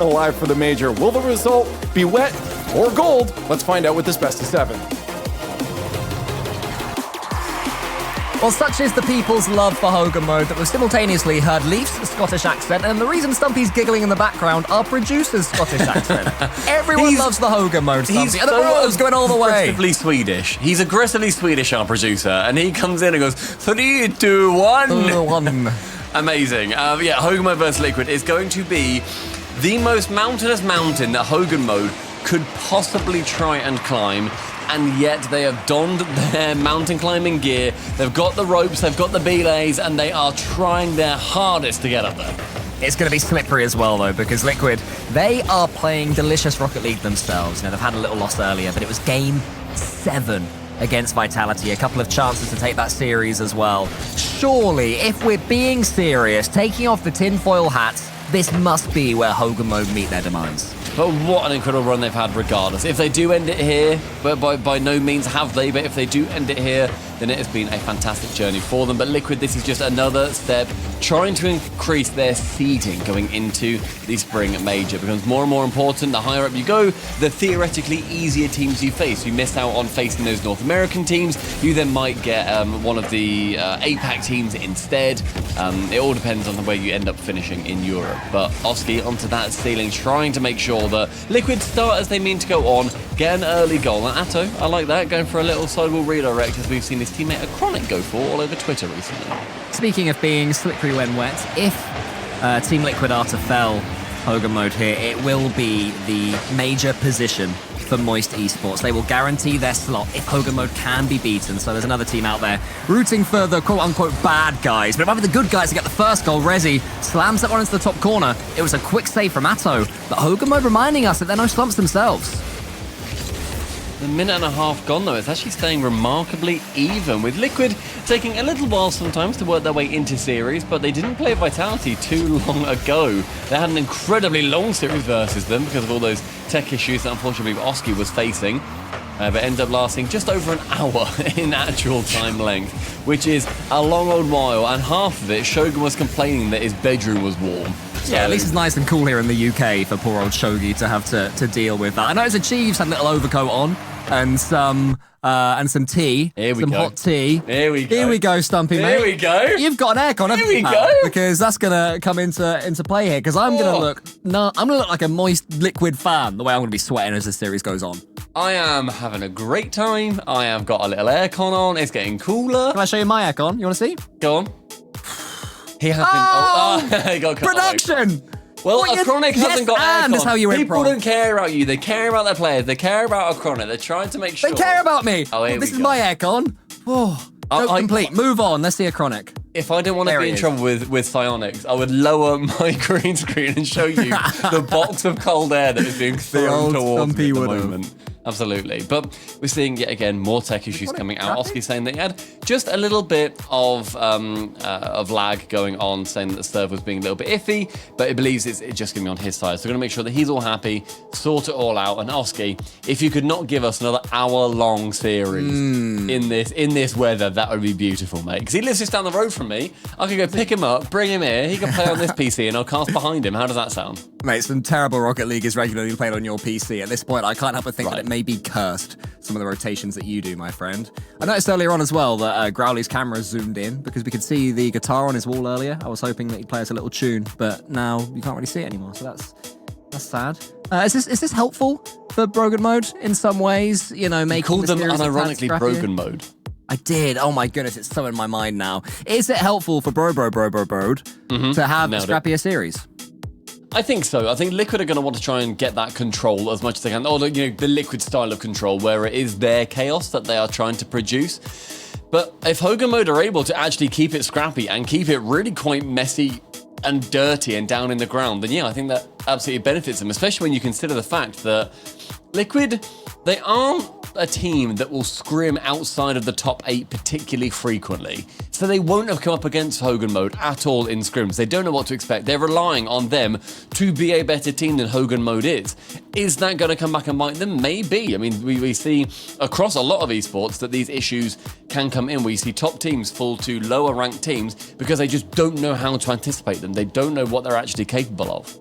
alive for the major. Will the result be wet or gold? Let's find out with this best of 7. Well, such is the people's love for Hogan mode that we've simultaneously heard Leaf's Scottish accent, and the reason Stumpy's giggling in the background, our producer's Scottish accent. Everyone loves the Hogan mode, Stumpy, and the bros going all the way. Aggressively Swedish. He's aggressively Swedish, our producer, and he comes in and goes, 3, 2, 1. Amazing. Hogan mode versus Liquid is going to be the most mountainous mountain that Hogan mode could possibly try and climb. And yet they have donned their mountain climbing gear. They've got the ropes, they've got the belays, and they are trying their hardest to get up there. It's going to be slippery as well, though, because Liquid, they are playing delicious Rocket League themselves. They've had a little loss earlier, but it was Game 7 against Vitality. A couple of chances to take that series as well. Surely, if we're being serious, taking off the tinfoil hats, this must be where Hogan mode meet their demise. But what an incredible run they've had regardless. If they do end it here, but by no means have they, but if they do end it here, then it has been a fantastic journey for them. But Liquid, this is just another step trying to increase their seeding going into the spring major. It becomes more and more important. The higher up you go, the theoretically easier teams you face. You miss out on facing those North American teams. You then might get one of the APAC teams instead. It all depends on the way you end up finishing in Europe. But Oski onto that ceiling, trying to make sure that Liquid start as they mean to go on, get an early goal. And Atto, I like that, going for a little sidewall redirect, as we've seen his teammate Acronic go for all over Twitter recently. Speaking of being slippery when wet, if Team Liquid are to fell Hogan mode here, it will be the major position for Moist Esports. They will guarantee their slot if Hogan mode can be beaten. So there's another team out there rooting for the quote-unquote bad guys. But it might be the good guys to get the first goal. Rezi slams that one into the top corner. It was a quick save from Atto. But Hogan mode reminding us that they're no slumps themselves. A minute and a half gone, though. It's actually staying remarkably even, with Liquid taking a little while sometimes to work their way into series, but they didn't play Vitality too long ago. They had an incredibly long series versus them because of all those tech issues that unfortunately Oski was facing. But ended up lasting just over an hour in actual time length, which is a long old while, and half of it, Shogun was complaining that his bedroom was warm. So, yeah, at least it's nice and cool here in the UK for poor old Shogi to have to deal with that. I know the Chiefs had a little overcoat on and some tea, some hot tea. Here we go. Here we go, Stumpy, mate. Here we go. You've got an aircon, haven't you? Here we go. Because that's gonna come into play here. Because I'm gonna look like a moist Liquid fan. The way I'm gonna be sweating as this series goes on. I am having a great time. I have got a little aircon on. It's getting cooler. Can I show you my aircon? You want to see? Go on. He has he got cut production. Well, Acronic hasn't got aircon. That's how you People don't care about you. They care about their players. They care about Acronic. They're trying to make sure. They care about me. Oh, here this we is go. my aircon. Complete. Move on. Let's see Acronic. If I didn't want to be in trouble with Psionics, I would lower my green screen and show you the box of cold air that is being thrown towards me at the moment. Absolutely. But we're seeing, yet again, more tech issues coming out. Oski saying that he had just a little bit of lag going on, saying that the server was being a little bit iffy, but he believes it's just going to be on his side. So we're going to make sure that he's all happy, sort it all out. And Oski, if you could not give us another hour-long series in this weather, that would be beautiful, mate. Because he lives just down the road from me. I could go pick him up, bring him here, he can play on this PC, and I'll cast behind him. How does that sound? Mate, some terrible Rocket League is regularly played on your PC. At this point, I can't help but think that it may be cursed, some of the rotations that you do, my friend. I noticed earlier on as well that Growly's camera zoomed in because we could see the guitar on his wall earlier. I was hoping that he'd play us a little tune, but now you can't really see it anymore, so that's sad. Is this helpful for Brogan mode in some ways? You know, making called them unironically Brogan mode. I did. Oh my goodness, it's so in my mind now. Is it helpful for Bro to have a scrappier series? I think so. I think Liquid are going to want to try and get that control as much as they can. Or, you know, the Liquid style of control, where it is their chaos that they are trying to produce. But if Hogan mode are able to actually keep it scrappy and keep it really quite messy and dirty and down in the ground, then yeah, I think that absolutely benefits them, especially when you consider the fact that Liquid, they aren't a team that will scrim outside of the top 8 particularly frequently. So they won't have come up against Hogan mode at all in scrims. They don't know what to expect. They're relying on them to be a better team than Hogan mode is. Is that going to come back and bite them? Maybe. I mean, we see across a lot of esports that these issues can come in. We see top teams fall to lower ranked teams because they just don't know how to anticipate them. They don't know what they're actually capable of.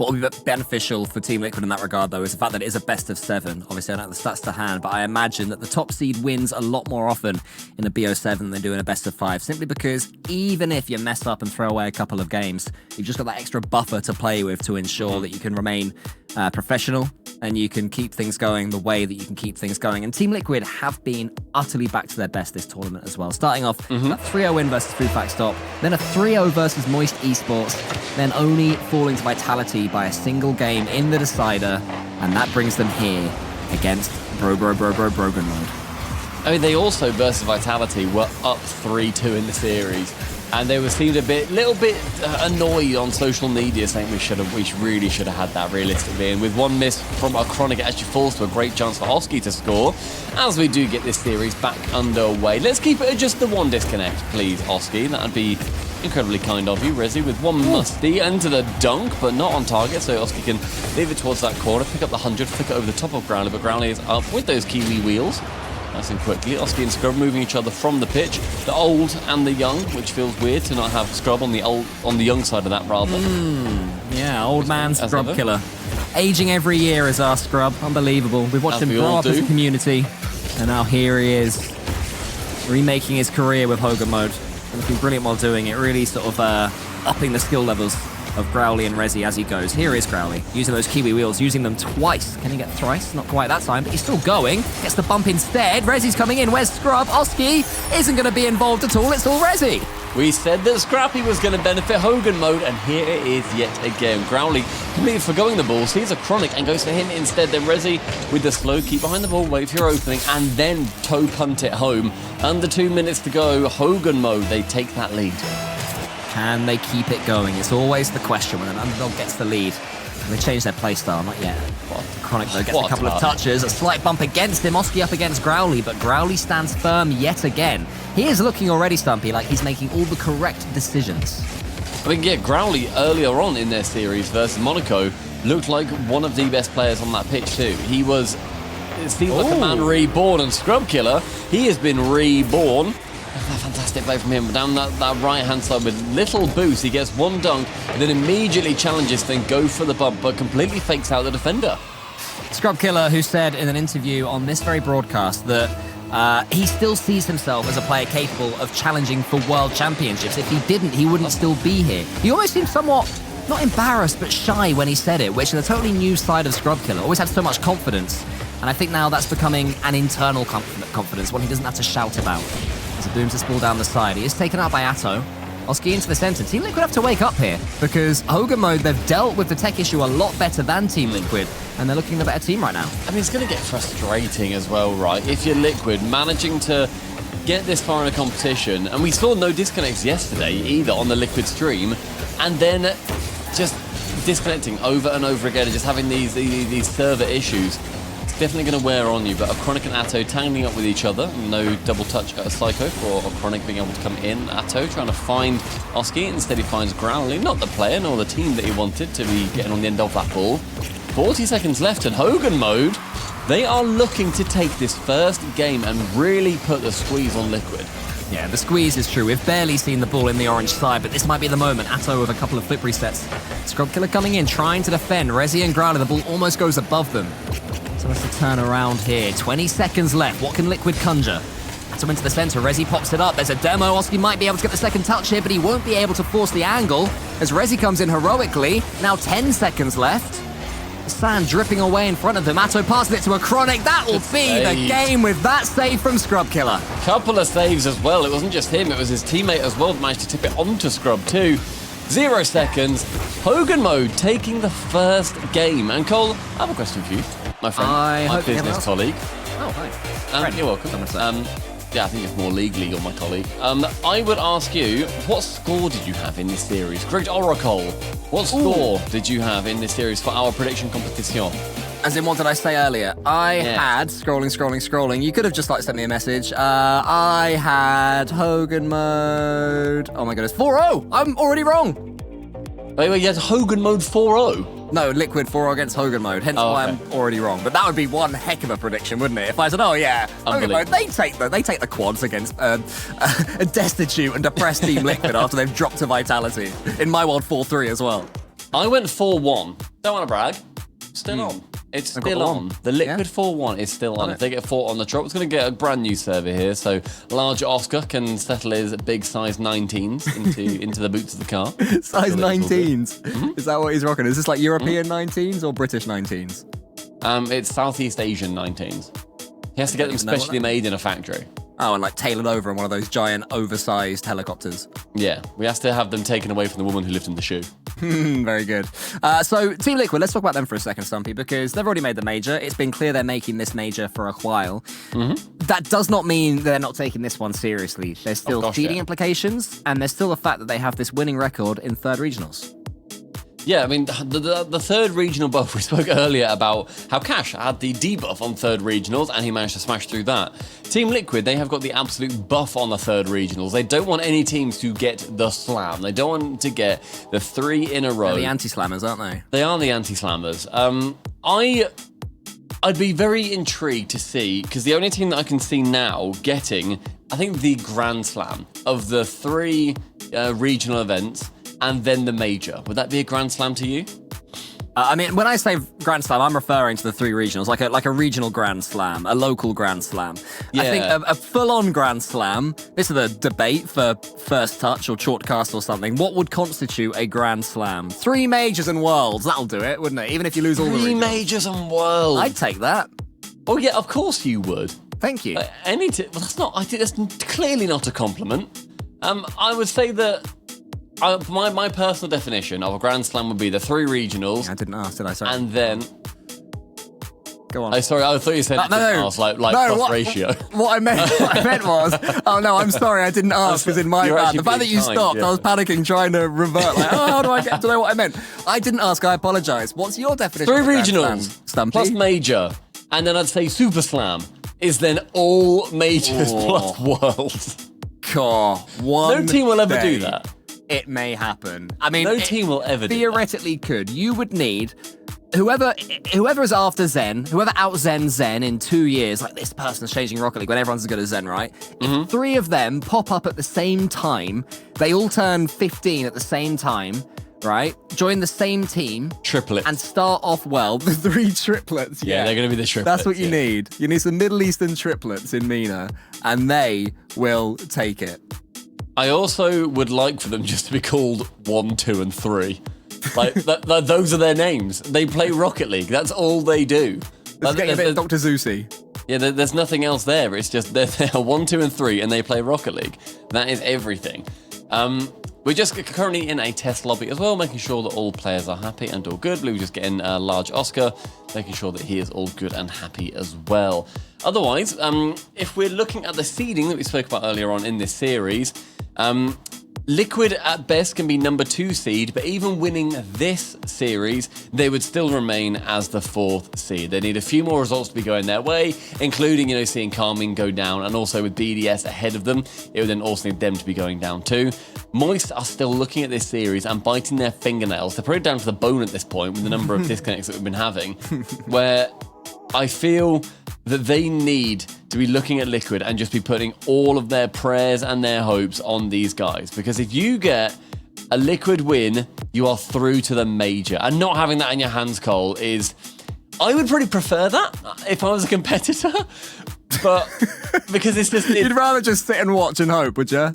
What will be beneficial for Team Liquid in that regard, though, is the fact that it is a best of 7. Obviously, I don't have the stats to hand, but I imagine that the top seed wins a lot more often in a BO7 than they do in a best of 5, simply because even if you mess up and throw away a couple of games, you've just got that extra buffer to play with to ensure that you can remain professional and you can keep things going the way that you can keep things going. And Team Liquid have been utterly back to their best this tournament as well. Starting off, a 3-0 win versus Food Fact Stop, then a 3-0 versus Moist Esports, then only falling to Vitality by a single game in the decider, and that brings them here against Brogan Mode. I mean, they also, versus Vitality, were up 3-2 in the series. And they seemed little bit annoyed on social media, saying we really should have had that realistically. And with one miss from a Chronic, it actually falls to a great chance for Oski to score, as we do get this series back underway. Let's keep it at just the one disconnect, please, Oski. That'd be incredibly kind of you, Rezi, with one musty into the dunk, but not on target, so Oski can leave it towards that corner, pick up the 100, flick it over the top of Growly, but Growly is up with those Kiwi wheels. Nice and quickly, Oski and Scrub moving each other from the pitch, the old and the young, which feels weird to not have Scrub on the young side of that, rather. Yeah, old man Scrub Killer. Aging every year as our Scrub, unbelievable. We've watched him grow up as a community, and now here he is, remaking his career with Hogan Mode. And looking brilliant while doing it, really sort of upping the skill levels of Growly and Rezi as he goes. Here is Growly, using those Kiwi wheels, using them twice. Can he get thrice? Not quite that time, but he's still going. Gets the bump instead. Rezi's coming in. Where's Scrub? Oski isn't going to be involved at all. It's all Rezi. We said that Scrappy was going to benefit Hogan Mode, and here it is yet again. Growly completely forgoing the ball, sees a Chronic and goes for him instead. Then Rezi with the slow keep behind the ball, wait for your opening, and then toe punt it home. Under 2 minutes to go, Hogan Mode, they take that lead. Can they keep it going? It's always the question when an underdog gets the lead. They change their playstyle, not yet. Chronic, though, gets a couple of touches. A slight bump against him. Oski up against Growly, but Growly stands firm yet again. He is looking already, Stumpy, like he's making all the correct decisions. I mean, yeah, Growly earlier on in their series versus Monaco looked like one of the best players on that pitch too. He was, it seems like a man reborn, and Scrub Killer, he has been reborn. A fantastic play from him down that right-hand side with little boost. He gets one dunk and then immediately challenges, then go for the bump, but completely fakes out the defender. Scrub Killer, who said in an interview on this very broadcast that he still sees himself as a player capable of challenging for World Championships. If he didn't, he wouldn't still be here. He almost seemed somewhat, not embarrassed, but shy when he said it, which is a totally new side of Scrub Killer. Always had so much confidence. And I think now that's becoming an internal confidence, one he doesn't have to shout about. As he booms this ball down the side, he is taken out by Atto. Oski into the center. Team Liquid have to wake up here, because Hogan Mode, they've dealt with the tech issue a lot better than Team Liquid, and they're looking the better team right now. I mean, it's going to get frustrating as well, right? If you're Liquid, managing to get this far in a competition, and we saw no disconnects yesterday either on the Liquid stream, and then just disconnecting over and over again and just having these server issues. Definitely going to wear on you, but a Chronic and Atto tangling up with each other. No double touch at a Psycho for a Chronic being able to come in. Atto trying to find Oski. Instead he finds Growly, not the player nor the team that he wanted to be getting on the end of that ball. 40 seconds left and Hogan Mode, they are looking to take this first game and really put the squeeze on Liquid. Yeah, the squeeze is true. We've barely seen the ball in the orange side, but this might be the moment. Atto with a couple of flip resets. Scrub Killer coming in, trying to defend. Rezi and Growly, the ball almost goes above them. So that's the turn around here. 20 seconds left. What can Liquid conjure? Atto into the center. Rezi pops it up. There's a demo. Oski might be able to get the second touch here, but he won't be able to force the angle as Rezi comes in heroically. Now 10 seconds left. The sand dripping away in front of him. Atto passes it to a Chronic. That will be the game with that save from Scrub Killer. Couple of saves as well. It wasn't just him. It was his teammate as well that managed to tip it onto Scrub too. 0 seconds. Hogan Mode taking the first game. And Cole, I have a question for you, my friend, my business colleague. Oh, hi. You're welcome. Yeah, I think it's more legally you're my colleague. I would ask you, what score did you have in this series? Great Oracle, what score did you have in this series for our prediction competition? As in, what did I say earlier? I had, scrolling. You could have just sent me a message. I had Hogan Mode. Oh my goodness, 4-0. I'm already wrong. Wait, you had Hogan Mode 4-0? No, Liquid 4-0 against Hogan Mode, hence why I'm already wrong. But that would be one heck of a prediction, wouldn't it? If I said, Hogan Mode, they take the quads against a destitute and depressed Team Liquid after they've dropped to Vitality. In my world, 4-3 as well. I went 4-1. Don't want to brag. Still on. It's still on. The Liquid 4-1 is still on. If they get 4 on the drop, it's going to get a brand new server here. So large Oscar can settle his big size 19s into the boots of the car. Size 19s? Is that what he's rocking? Is this like European 19s or British 19s? It's Southeast Asian 19s. He has to get them specially made in a factory. Oh, and like tailored over in one of those giant oversized helicopters. Yeah, we have to have them taken away from the woman who lived in the shoe. Very good. So Team Liquid, let's talk about them for a second, Stumpy, because they've already made the major. It's been clear they're making this major for a while. That does not mean they're not taking this one seriously. There's still seeding implications, and there's still the fact that they have this winning record in third regionals. Yeah, I mean, the third regional buff, we spoke earlier about how Cash had the debuff on third regionals, and he managed to smash through that. Team Liquid, they have got the absolute buff on the third regionals. They don't want any teams to get the slam. They don't want to get the 3 in a row. They're the anti-slammers, aren't they? They are the anti-slammers. I'd be very intrigued to see, because the only team that I can see now getting, I think, the Grand Slam of the 3 regional events, and then the major. Would that be a Grand Slam to you? I mean, when I say Grand Slam, I'm referring to the 3 regionals, like a regional Grand Slam, a local Grand Slam. Yeah. I think a full-on Grand Slam, this is a debate for First Touch or Shortcast or something. What would constitute a Grand Slam? 3 majors and worlds, that'll do it, wouldn't it? Even if you lose all the regionals. 3 majors and worlds. I'd take that. Oh yeah, of course you would. Thank you. Well, that's not. I think that's clearly not a compliment. I would say that. My personal definition of a Grand Slam would be the 3 regionals. I didn't ask, did I? Sorry. And then... Go on. Sorry, I thought you said ask, like plus ratio. What I meant was... Oh, no, I'm sorry, I didn't ask, because in my bad. The fact that you stopped, I was panicking, trying to revert. Like, how do I get to know what I meant? I didn't ask, I apologise. What's your definition 3 of Grand regionals, Slam, plus major. And then I'd say Super Slam is then all majors plus worlds. God, no team will ever do that. It may happen. I mean, no team will ever do that. Theoretically could. You would need whoever is after Zen, whoever out-Zen Zen in 2 years, like this person's changing Rocket League when everyone's as good as Zen, right? If 3 of them pop up at the same time, they all turn 15 at the same time, right? Join the same team. Triplets. And start off well. The 3 triplets. Yeah, they're going to be the triplets. That's what you need. You need some Middle Eastern triplets in MENA, and they will take it. I also would like for them just to be called 1, 2, and 3. Like, those are their names. They play Rocket League. That's all they do. Let's get a bit of Dr. Zeusy. Yeah, there's nothing else there. It's just they're 1, 2, and 3, and they play Rocket League. That is everything. We're just currently in a test lobby as well, making sure that all players are happy and all good. We're just getting a large Oscar, making sure that he is all good and happy as well. Otherwise, if we're looking at the seeding that we spoke about earlier on in this series, Liquid at best can be number 2 seed, but even winning this series, they would still remain as the 4th seed. They need a few more results to be going their way, including, seeing Carmine go down, and also with BDS ahead of them, it would then also need them to be going down too. Moist are still looking at this series and biting their fingernails. They're probably down to the bone at this point with the number of disconnects that we've been having, where I feel that they need to be looking at Liquid and just be putting all of their prayers and their hopes on these guys. Because if you get a Liquid win, you are through to the major. And not having that in your hands, Cole, is... I would pretty prefer that if I was a competitor. But because it's just... You'd rather just sit and watch and hope, would you?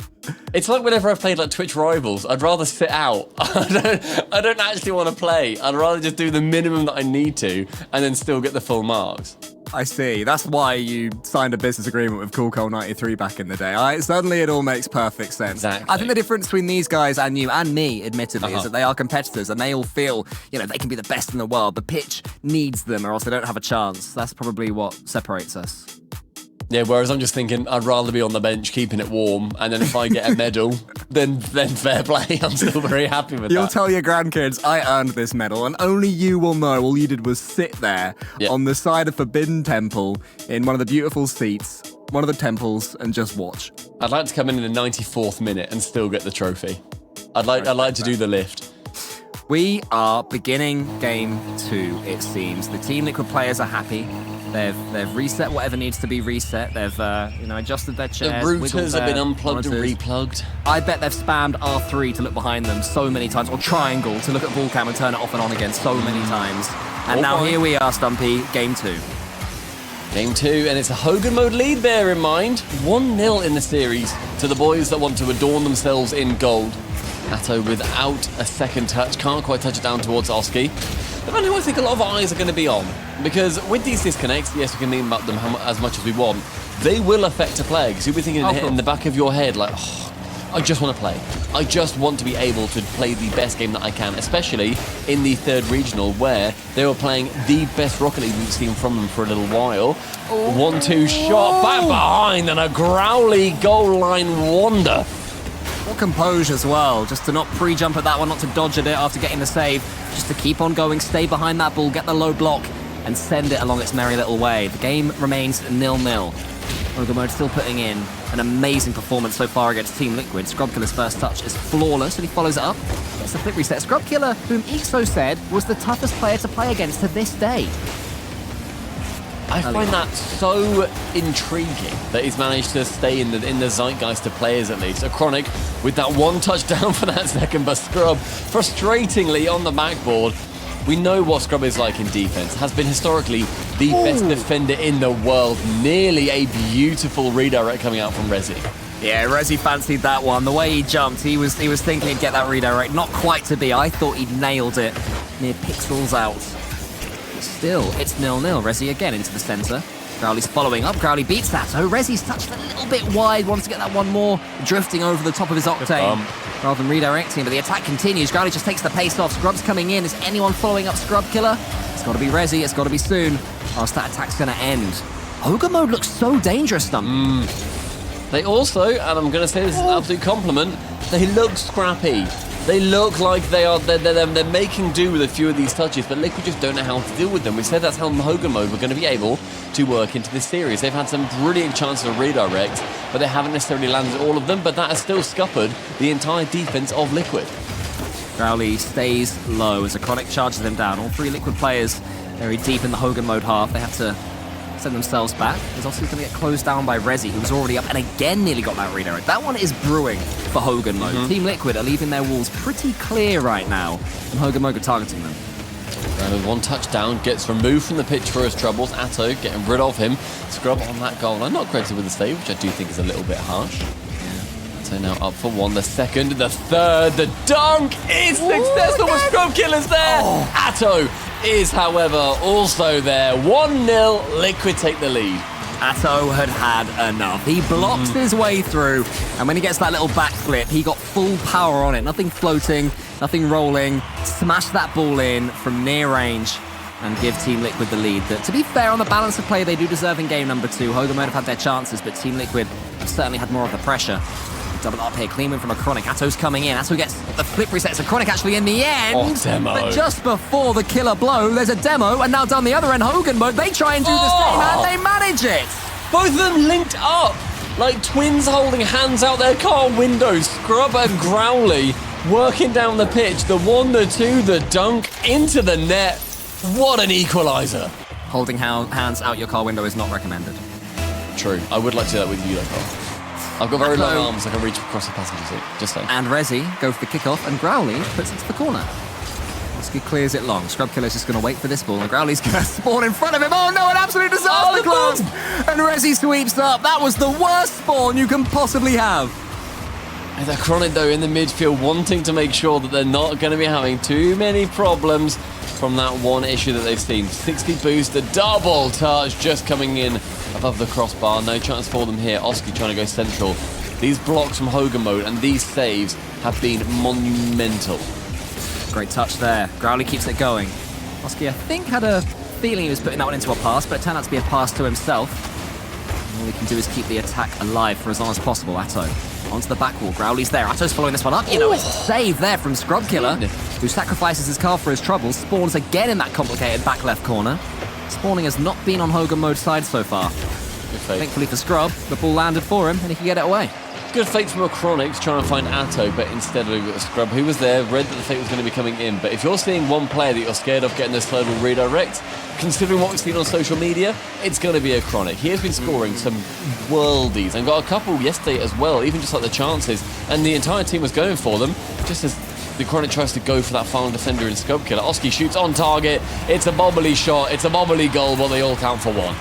It's like whenever I've played like Twitch Rivals, I'd rather sit out. I don't actually want to play. I'd rather just do the minimum that I need to and then still get the full marks. I see. That's why you signed a business agreement with CoolCole93 back in the day. Suddenly it all makes perfect sense. Exactly. I think the difference between these guys and you and me, admittedly, is that they are competitors and they all feel, they can be the best in the world. The pitch needs them or else they don't have a chance. That's probably what separates us. Yeah, whereas I'm just thinking I'd rather be on the bench keeping it warm, and then if I get a medal, then fair play. I'm still very happy with that. You'll tell your grandkids, I earned this medal, and only you will know all you did was sit there on the side of Forbidden Temple in one of the beautiful seats, one of the temples, and just watch. I'd like to come in the 94th minute and still get the trophy. I'd like to do the lift. We are beginning game 2, it seems. The Team Liquid players are happy. They've reset whatever needs to be reset. They've adjusted their The chairs. routers have been unplugged and monitors. replugged. I bet they've spammed R3 to look behind them so many times, or triangle to look at ball cam and turn it off and on again so many times. And now here we are, Stumpy, game 2. Game 2, and it's a Hogan mode lead, bear in mind. 1-0 in the series to the boys that want to adorn themselves in gold. Atto without a second touch, can't quite touch it down towards Oski. The man who I think a lot of eyes are going to be on, because with these disconnects, yes, we can meme about them as much as we want, they will affect a player, because you'll be thinking in the back of your head, like, oh, I just want to play. I just want to be able to play the best game that I can, especially in the third regional, where they were playing the best Rocket League we've seen from them for a little while. 1-2 shot, back behind, and a growly goal line wonder. What composure as well, just to not pre-jump at that one, not to dodge at it after getting the save, just to keep on going, stay behind that ball, get the low block, and send it along its merry little way. The game remains 0-0. Hogan mode still putting in an amazing performance so far against Team Liquid. Scrubkiller's first touch is flawless, and he follows it up. Gets the flip reset. Scrubkiller, whom Ixo said was the toughest player to play against to this day. I find that so intriguing that he's managed to stay in the zeitgeist of players at least. A Chronic with that one touchdown for that second, but Scrub frustratingly on the backboard. We know what Scrub is like in defense. Has been historically the best defender in the world. Nearly a beautiful redirect coming out from Rezi. Yeah, Rezi fancied that one. The way he jumped, he was thinking he'd get that redirect. Not quite to be. I thought he'd nailed it. Mere pixels out. Still, it's 0-0. Rezi again into the centre. Growly's following up. Growly beats that. So Rezi's touched a little bit wide. Wants to get that one more. Drifting over the top of his Octane. Rather than redirecting, but the attack continues. Growly just takes the pace off. Scrub's coming in. Is anyone following up Scrubkiller? It's got to be Rezi. It's got to be soon. Else that attack's going to end. Hogan mode looks so dangerous, Stump. They also, and I'm going to say this is an absolute compliment, they look scrappy. They look like they're making do with a few of these touches, but Liquid just don't know how to deal with them. We said that's how Hogan mode we're going to be able to work into this series. They've had some brilliant chances of redirect, but they haven't necessarily landed all of them, but that has still scuppered the entire defense of Liquid. Growly stays low as a Chronic charges them down. All three Liquid players very deep in the Hogan mode half. They have to send themselves back. He's also going to get closed down by Rezi, who was already up and again nearly got that redirect. That one is brewing for Hogan mode. Team Liquid are leaving their walls pretty clear right now, and Hogan mode are targeting them. With one touchdown, gets removed from the pitch for his troubles. Atto getting rid of him. Scrub on that goal. I'm not credited with the save, which I do think is a little bit harsh. So now up for one, the second, the third, the dunk is successful with Scrubkiller's there. Atto is, however, also there. 1-0, Liquid take the lead. Atto had enough. He blocks his way through, and when he gets that little backflip, he got full power on it. Nothing floating, nothing rolling. Smash that ball in from near range and give Team Liquid the lead. But to be fair, on the balance of play, they do deserve in game number 2. Hogan might have had their chances, but Team Liquid have certainly had more of the pressure. Double up here, clean win from a Chronic. Atto's coming in. Atto gets the flip resets. A Chronic actually in the end. Demo. But just before the killer blow, there's a demo, and now down the other end, Hogan mode. They try and do the same, and they manage it. Both of them linked up like twins holding hands out their car windows. Scrub and Growly working down the pitch. The 1, the 2, the dunk into the net. What an equalizer. Holding hands out your car window is not recommended. True. I would like to do that with you, though. I've got very long arms, I can reach across the passenger seat. Just saying. And Rezi goes for the kickoff, and Growly puts it to the corner. Oski clears it long. Scrubkiller's just going to wait for this ball, and Growly's going to spawn in front of him. Oh no, an absolute disaster close! And Rezi sweeps up. That was the worst spawn you can possibly have. And the Chronic, though, in the midfield, wanting to make sure that they're not going to be having too many problems from that one issue that they've seen. 60 boost, the double touch just coming in above the crossbar. No chance for them here. Oski trying to go central. These blocks from Hogan mode and these saves have been monumental. Great touch there. Growly keeps it going. Oski, I think, had a feeling he was putting that one into a pass, but it turned out to be a pass to himself. All he can do is keep the attack alive for as long as possible. Atto onto the back wall. Growly's there. Atto's following this one up. You know, it's a save there from Scrubkiller, who sacrifices his car for his troubles. Spawns again in that complicated back left corner. Spawning has not been on Hogan mode's side so far. Thankfully for Scrub, the ball landed for him and he can get it away. good fate from Chronic to try and find Atto, but instead of Scrub, who was there, read that the fate was going to be coming in. But if you're seeing one player that you're scared of getting this global redirect, considering what we've seen on social media, it's going to be a Chronic. He has been scoring some worldies and got a couple yesterday as well, even just like the chances, and the entire team was going for them, just as the Chronic tries to go for that final defender in Scrub Killer. Oski shoots on target, it's a bobbly shot, it's a bobbly goal, but they all count for one.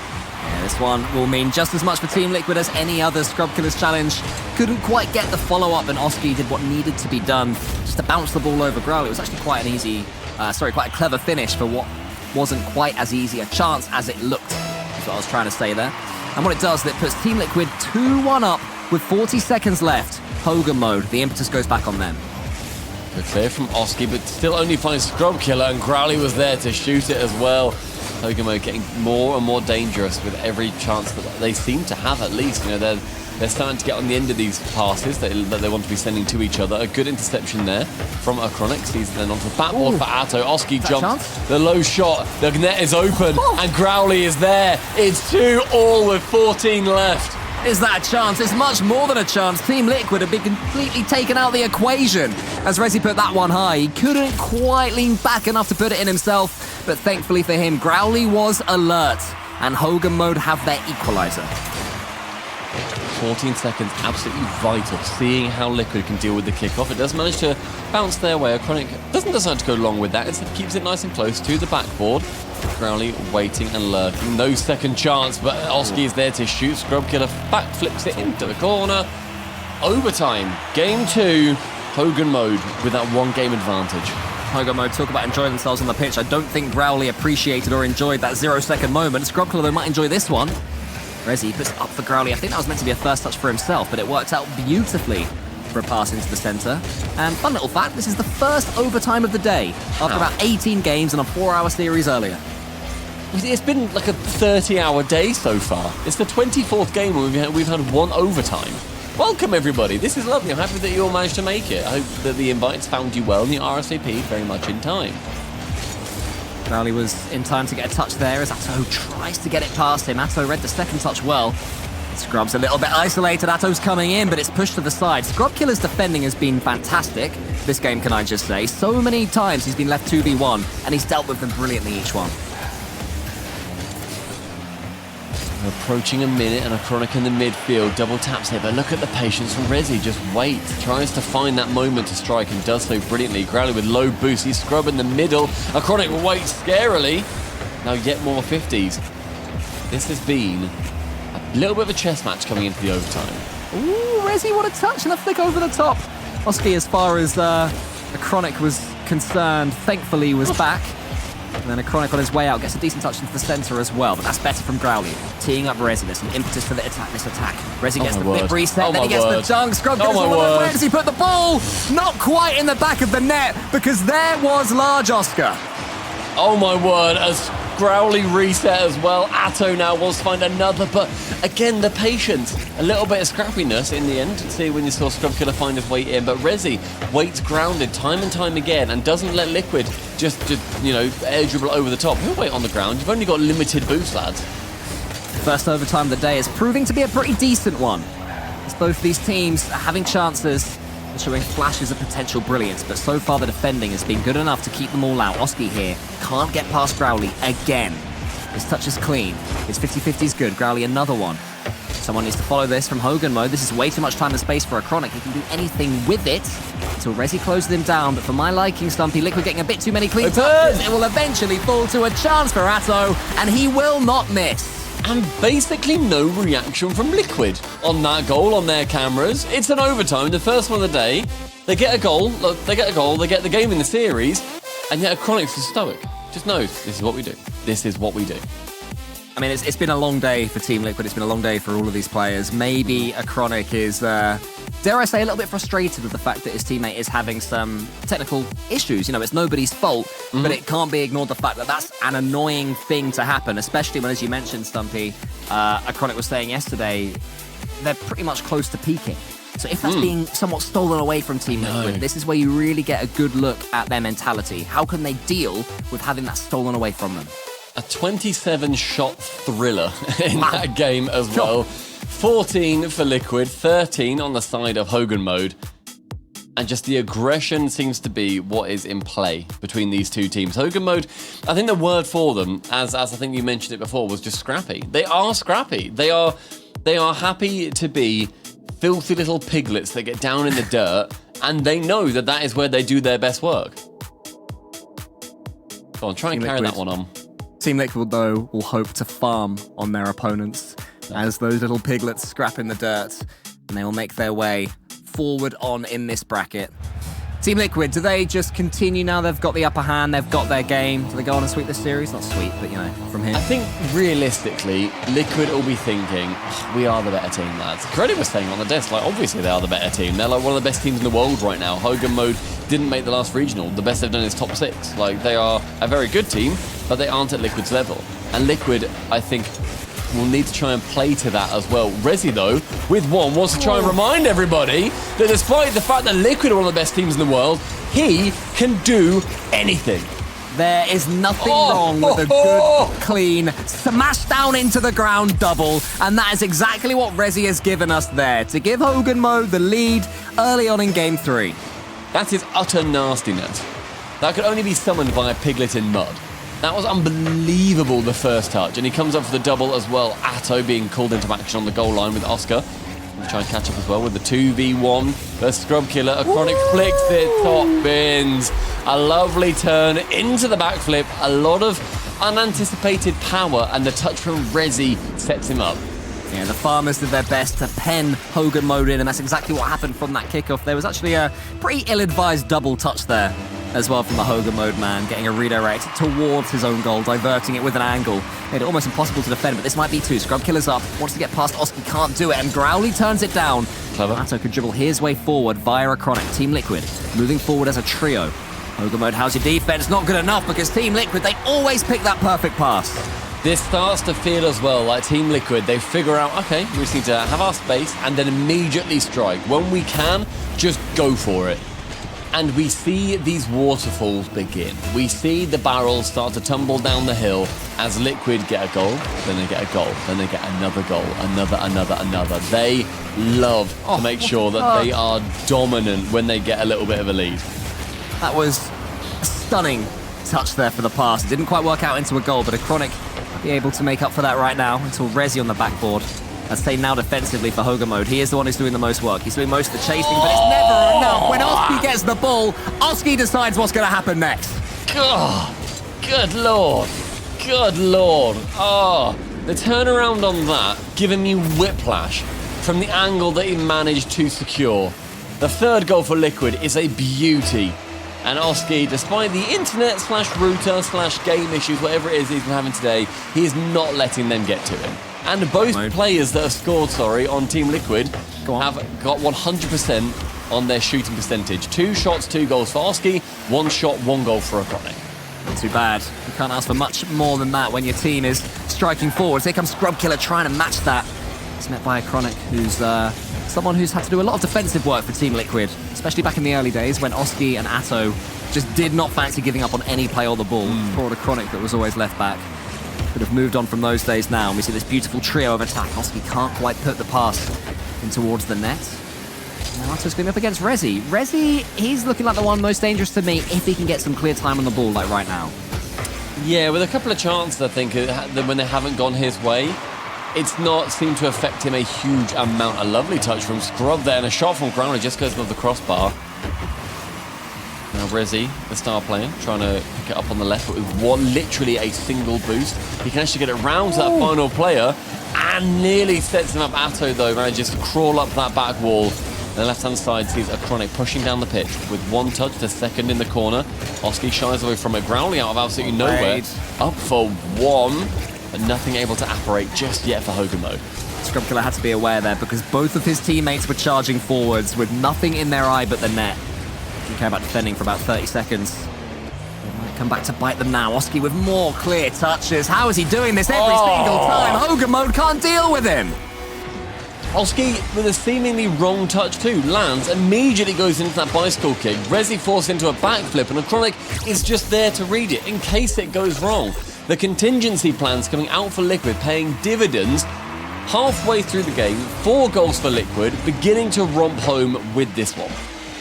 Yeah, this one will mean just as much for Team Liquid as any other Scrub Killers challenge. Couldn't quite get the follow-up, and Oski did what needed to be done just to bounce the ball over Growl. It was actually quite a clever finish for what wasn't quite as easy a chance as it looked. That's what I was trying to say there. And what it does is it puts Team Liquid 2-1 up with 40 seconds left. Hogan mode, the impetus goes back on them. Good clear from Oski, but still only finds Scrub Killer, and Growly was there to shoot it as well. Hogan mode getting more and more dangerous with every chance that they seem to have, at least. You know, they're starting to get on the end of these passes that they want to be sending to each other. A good interception there from Chronic. Sees then onto the backboard for Atto. Oski jumps. The low shot. The net is open. And Growly is there. It's 2-2 with 14 left. Is that a chance? It's much more than a chance. Team Liquid have been completely taken out of the equation. As Rezi put that one high, he couldn't quite lean back enough to put it in himself. But thankfully for him, Growly was alert. And Hogan mode have their equalizer. 14 seconds, absolutely vital. Seeing how Liquid can deal with the kickoff. It does manage to bounce their way. Chronic doesn't decide to go long with that. Instead keeps it nice and close to the backboard. Growly waiting and lurking. No second chance, but Oski is there to shoot. Scrub Killer backflips it into the corner. Overtime. Game 2. Hogan mode with that one game advantage. Hogan mode talk about enjoying themselves on the pitch. I don't think Growly appreciated or enjoyed that 0-second moment. Scrub Killer, though, might enjoy this one. Rezi puts it up for Growly. I think that was meant to be a first touch for himself, but it worked out beautifully for a pass into the centre. And fun little fact, this is the first overtime of the day after about 18 games and a 4-hour series earlier. It's been like a 30-hour day so far. It's the 24th game where we've had one overtime. Welcome, everybody. This is lovely. I'm happy that you all managed to make it. I hope that the invites found you well and the RSVP very much in time. Growly was in time to get a touch there as Atto tries to get it past him. Atto read the second touch well. Scrub's a little bit isolated. Atto's coming in, but it's pushed to the side. Scrub Killer's defending has been fantastic this game, can I just say. So many times he's been left 2v1, and he's dealt with them brilliantly each one. Approaching a minute and a Chronic in the midfield. Double taps here, but look at the patience from Rezi. Just wait. Tries to find that moment to strike and does so brilliantly. Growly with low boost. He's Scrub in the middle. A Chronic waits scarily. Now yet more 50s. This has been a little bit of a chess match coming into the overtime. Ooh, Rezi, what a touch and a flick over the top. Oski, as far as a Chronic was concerned, thankfully was back. And then a Chronic on his way out gets a decent touch into the centre as well, but that's better from Growly. Teeing up Rezi, there's an impetus for the attack, this attack. Rezi gets the flip reset, then he gets the dunk. Scrub gets one. Where does he put the ball? Not quite in the back of the net, because there was large Oscar. Oh my word, as Growly reset as well. Atto now wants to find another, but again, the patience. A little bit of scrappiness in the end. See when you saw Scrub Killer find his way in, but Rezi waits grounded time and time again and doesn't let Liquid just air dribble over the top. He'll wait on the ground. You've only got limited boost, lads. First overtime of the day is proving to be a pretty decent one, as both these teams are having chances and showing flashes of potential brilliance, but so far the defending has been good enough to keep them all out. Oski here can't get past Growly again. His touch is clean. His 50-50 is good. Growly another one. Someone needs to follow this from Hogan mode. This is way too much time and space for a Chronic. He can do anything with it until Rezi closes him down, but for my liking, Stumpy, Liquid getting a bit too many clean touches. It will eventually fall to a chance for Atto, and he will not miss. And basically no reaction from Liquid on that goal on their cameras. It's an overtime, the first one of the day. They get a goal, they get the game in the series, and yet a Chronic's is stoic. Just knows, this is what we do. This is what we do. I mean, it's been a long day for Team Liquid. It's been a long day for all of these players. Maybe a Chronic is, dare I say, a little bit frustrated with the fact that his teammate is having some technical issues. You know, it's nobody's fault, but it can't be ignored the fact that that's an annoying thing to happen, especially when, as you mentioned, Stumpy, a Chronic was saying yesterday, they're pretty much close to peaking. So if that's being somewhat stolen away from Team Liquid, this is where you really get a good look at their mentality. How can they deal with having that stolen away from them? A 27-shot thriller in that game as well. 14 for Liquid, 13 on the side of Hogan mode. And just the aggression seems to be what is in play between these two teams. Hogan mode, I think the word for them, as I think you mentioned it before, was just scrappy. They are scrappy. They are happy to be filthy little piglets that get down in the dirt, and they know that that is where they do their best work. Go on, try and carry that one on. Team Liquid, though, will hope to farm on their opponents as those little piglets scrap in the dirt, and they will make their way forward on in this bracket. Team Liquid, do they just continue now they've got the upper hand, they've got their game? Do they go on and sweep the series? Not sweep, but, you know, from here. I think, realistically, Liquid will be thinking, oh, we are the better team, lads. Credit was saying on the desk, like, obviously they are the better team. They're, like, one of the best teams in the world right now. Hogan mode didn't make the last regional. The best they've done is top 6. Like, they are a very good team, but they aren't at Liquid's level. And Liquid, I think, will need to try and play to that as well. Rezi, though, with one, wants to try and remind everybody that despite the fact that Liquid are one of the best teams in the world, he can do anything. There is nothing wrong with a good, clean, smash down into the ground double, and that is exactly what Rezi has given us there, to give Hogan mode the lead early on in Game 3. That is utter nastiness. That could only be summoned by a piglet in mud. That was unbelievable, the first touch, and he comes up for the double as well. Atto being called into action on the goal line with Oscar. We'll try and catch up as well with the 2v1. The Scrub Killer, Chronic flicks it, top bins. A lovely turn into the backflip. A lot of unanticipated power, and the touch from Rezi sets him up. Yeah, the Farmers did their best to pen Hogan mode in, and that's exactly what happened from that kickoff. There was actually a pretty ill-advised double touch there as well from the Hogan mode man, getting a redirect towards his own goal, diverting it with an angle. Made it almost impossible to defend, but this might be two. Scrub Killer's up, wants to get past Oski, can't do it, and Growly turns it down. Clever. Atto could dribble his way forward via a Chronic. Team Liquid moving forward as a trio. Hogan mode, how's your defense? Not good enough, because Team Liquid, they always pick that perfect pass. This starts to feel as well like Team Liquid, they figure out, okay, we just need to have our space and then immediately strike. When we can, just go for it. And we see these waterfalls begin. We see the barrels start to tumble down the hill as Liquid get a goal, then they get a goal, then they get another goal, another. They love to make sure that they are dominant when they get a little bit of a lead. That was a stunning touch there for the pass. It didn't quite work out into a goal, but a Chronic might be able to make up for that right now until Rezi on the backboard. I'd say now defensively for Hogan mode. He is the one who's doing the most work. He's doing most of the chasing, but it's never enough. When Oski gets the ball, Oski decides what's going to happen next. God, good lord. Good lord. Oh, the turnaround on that, giving me whiplash from the angle that he managed to secure. The third goal for Liquid is a beauty. And Oski, despite the internet / router / game issues, whatever it is he's been having today, he is not letting them get to him. And both players that have scored, on Team Liquid have got 100% on their shooting percentage. 2 shots, 2 goals for Oski, 1 shot, 1 goal for a Chronic. Not too bad. You can't ask for much more than that when your team is striking forwards. Here comes Scrub Killer trying to match that. It's met by a Chronic who's someone who's had to do a lot of defensive work for Team Liquid, especially back in the early days when Oski and Atto just did not fancy giving up on any play or the ball. Brought a Chronic that was always left back. Could have moved on from those days now, and we see this beautiful trio of attack. Oski can't quite put the pass in towards the net. Now Atto's going up against Rezi. Rezi, he's looking like the one most dangerous to me if he can get some clear time on the ball like right now. Yeah, with a couple of chances, I think, when they haven't gone his way, it's not seemed to affect him a huge amount. A lovely touch from Scrub there, and a shot from Growler just goes above the crossbar. Now Rezi, the star player, trying to pick it up on the left, but with literally a single boost. He can actually get it round to that final player, and nearly sets him up. Atto, though, manages to crawl up that back wall. And the left-hand side sees a Chronic pushing down the pitch with 1 touch, the second in the corner. Oski shies away from it, Growly out of absolutely nowhere. Up for 1, but nothing able to apparate just yet for Hogan mode. Scrub Killer had to be aware there because both of his teammates were charging forwards with nothing in their eye but the net. Didn't care about defending for about 30 seconds. They might come back to bite them now. Oski with more clear touches. How is he doing this every single time? Hogan mode can't deal with him. Oski, with a seemingly wrong touch too, lands, immediately goes into that bicycle kick. Rezi forced into a backflip, and a Chronic is just there to read it in case it goes wrong. The contingency plans coming out for Liquid, paying dividends, halfway through the game, 4 goals for Liquid, beginning to romp home with this one.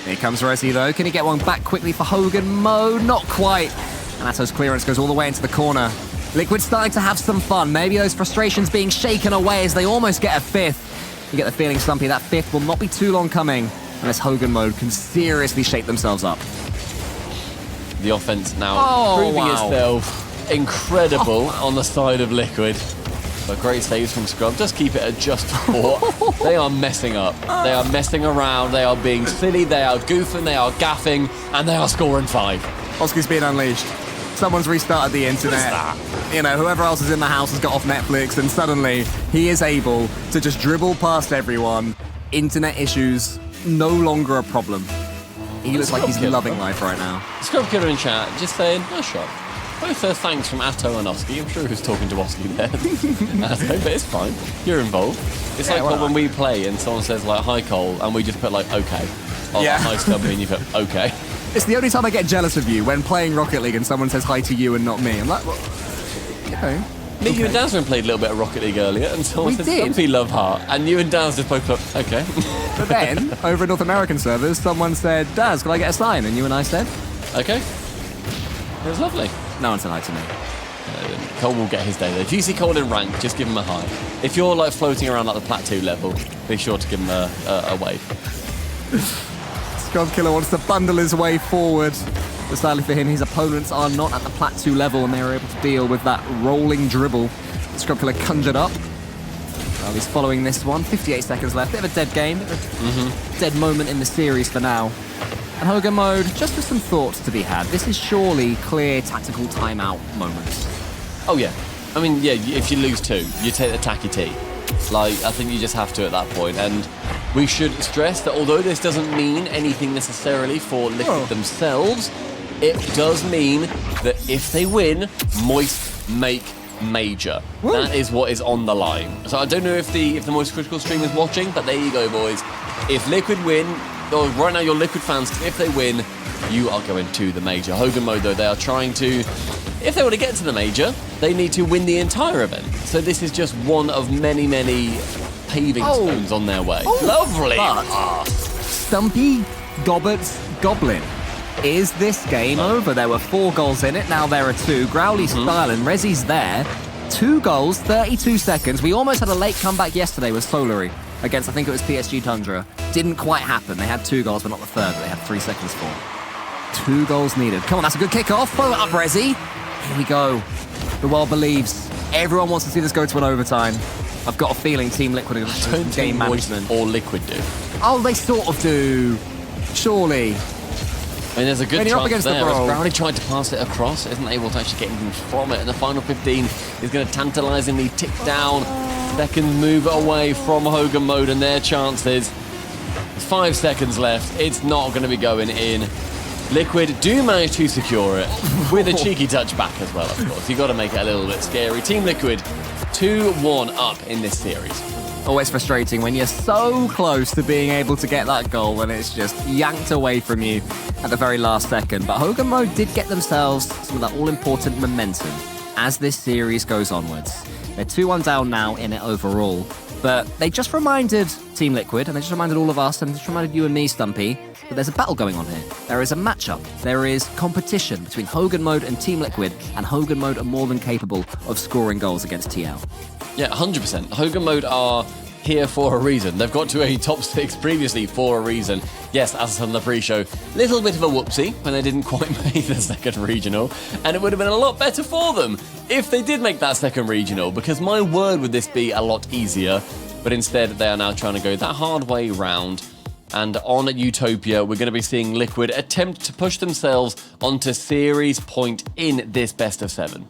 Here comes Resi, though. Can he get one back quickly for Hogan Mo? Not quite. And Atto's clearance goes all the way into the corner. Liquid starting to have some fun. Maybe those frustrations being shaken away as they almost get a 5th. You get the feeling, Stumpy, that 5th will not be too long coming unless Hogan Mode can seriously shake themselves up. The offense now proving itself incredible on the side of Liquid. But great saves from Scrub. Just keep it at just 4. They are messing up. They are messing around. They are being silly. They are goofing. They are gaffing. And they are scoring 5. Oski's being unleashed. Someone's restarted the internet. You know, whoever else is in the house has got off Netflix, and suddenly he is able to just dribble past everyone. Internet issues no longer a problem. He looks like he's loving life right now. Scrub Killer in chat just saying, nice shot. Both thanks from Atto and Oski. I'm sure he was talking to Oski there. Atto, but it's fine. You're involved. It's like when we play and someone says like, hi Cole, and we just put like, okay. Or like, hi Stumpy, and you put, okay. It's the only time I get jealous of you, when playing Rocket League and someone says hi to you and not me. I'm like, well, okay. Me, you and Dazman played a little bit of Rocket League earlier, and someone said Stumpy love heart, and you and Daz just both put, okay. But then, over in North American servers, someone said, Daz, can I get a sign? And you and I said, okay. It was lovely. No one said hi to me. Cole will get his day there. If you see Cole in rank, just give him a hi. If you're like floating around at the plateau level, be sure to give him a wave. Scrub Killer wants to bundle his way forward. But sadly for him, his opponents are not at the plateau level, and they were able to deal with that rolling dribble. Scrub Killer conjured up. Well, he's following this one. 58 seconds left. Bit of a dead game. Dead moment in the series for now. And Hogan Mode, just with some thoughts to be had. This is surely clear tactical timeout moments. Oh yeah. I mean, yeah, if you lose 2, you take the tacky T. Like, I think you just have to at that point. And we should stress that although this doesn't mean anything necessarily for Liquid themselves, it does mean that if they win, Moist make major. That is what is on the line. So I don't know if the Moist Critical stream is watching, but there you go, boys. If Liquid win, or right now you're Liquid fans, if they win, you are going to the major. Hogan Mode, though, they are trying to, if they want to get to the major, they need to win the entire event. So this is just one of many, many paving stones on their way. Lovely. But Stumpy Gobbert's Goblin. Is this game over? There were 4 goals in it, now there are 2. Growly style and Rezi's there. 2 goals, 32 seconds. We almost had a late comeback yesterday with Solary against, I think it was PSG Tundra. Didn't quite happen. They had 2 goals, but not the third that they had 3 seconds for. 2 goals needed. Come on, that's a good kickoff. Follow it up, Rezi. Here we go. The world believes. Everyone wants to see this go to an overtime. I've got a feeling Team Liquid are going to do game management. Or Liquid do. Oh, they sort of do. Surely. I mean, there's a good chance there. The Brownie tried to pass it across, isn't able to actually get anything from it. And the final 15 is going to tantalizingly tick down. Seconds move away from Hogan Mode and their chances. 5 seconds left. It's not going to be going in. Liquid do manage to secure it with a cheeky touch back as well, of course. You've got to make it a little bit scary. Team Liquid 2-1 up in this series. Always frustrating when you're so close to being able to get that goal and it's just yanked away from you at the very last second. But Hogan Mode did get themselves some of that all-important momentum as this series goes onwards. They're 2-1 down now in it overall. But they just reminded Team Liquid, and they just reminded all of us, and just reminded you and me, Stumpy, that there's a battle going on here. There is a matchup. There is competition between Hogan Mode and Team Liquid, and Hogan Mode are more than capable of scoring goals against TL. Yeah, 100%. Hogan Mode are here for a reason. They've got to a top 6 previously for a reason. Yes, as I said on the pre-show, little bit of a whoopsie when they didn't quite make the second regional, and it would have been a lot better for them if they did make that second regional, because my word would this be a lot easier, but instead they are now trying to go that hard way round. And on Utopia, we're going to be seeing Liquid attempt to push themselves onto series point in this best of 7.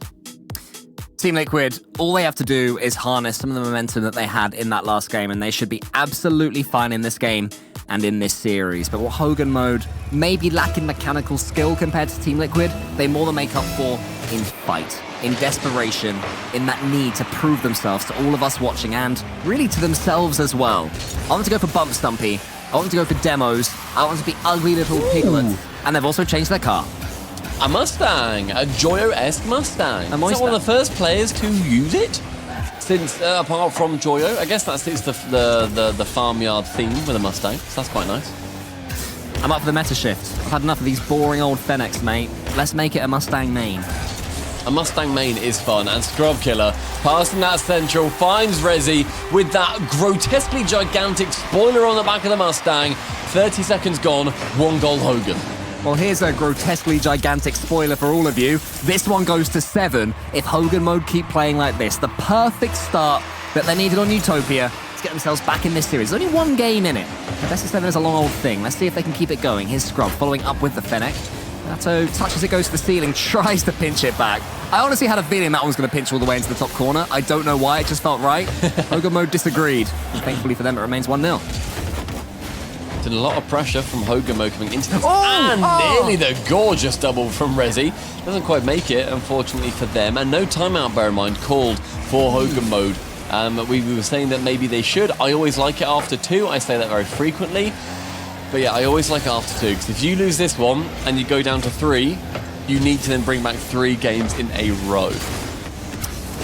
Team Liquid, all they have to do is harness some of the momentum that they had in that last game, and they should be absolutely fine in this game and in this series. But what Hogan Mode may be lacking mechanical skill compared to Team Liquid, they more than make up for in fight, in desperation, in that need to prove themselves to all of us watching and really to themselves as well. I want to go for Bump Stumpy. I want to go for demos. I want to be ugly little piglets. And they've also changed their car. A Mustang, a Joyo-esque Mustang. Is that one of the first players to use it? since apart from Joyo. I guess that suits the farmyard theme with a Mustang, so that's quite nice. I'm up for the meta shift. I've had enough of these boring old Fennecs, mate. Let's make it a Mustang main. A Mustang main is fun, and Scrub Killer, passing that central, finds Rezi with that grotesquely gigantic spoiler on the back of the Mustang. 30 seconds gone, 1 goal Hogan. Well, here's a grotesquely gigantic spoiler for all of you. This one goes to 7 if Hogan Mode keep playing like this. The perfect start that they needed on Utopia to get themselves back in this series. There's only 1 game in it. The best of 7 is a long old thing. Let's see if they can keep it going. Here's Scrub following up with the Fennec. Nato touches it, goes to the ceiling, tries to pinch it back. I honestly had a feeling that one was going to pinch all the way into the top corner. I don't know why, it just felt right. Hogan Mode disagreed. And thankfully for them, it remains 1-0. A lot of pressure from Hogan Mode coming into this. And nearly the gorgeous double from Rezi. Doesn't quite make it, unfortunately for them. And no timeout, bear in mind, called for Hogan Mode. We were saying that maybe they should. I always like it after 2. I say that very frequently. But yeah, I always like it after 2, because if you lose this one and you go down to 3, you need to then bring back 3 games in a row.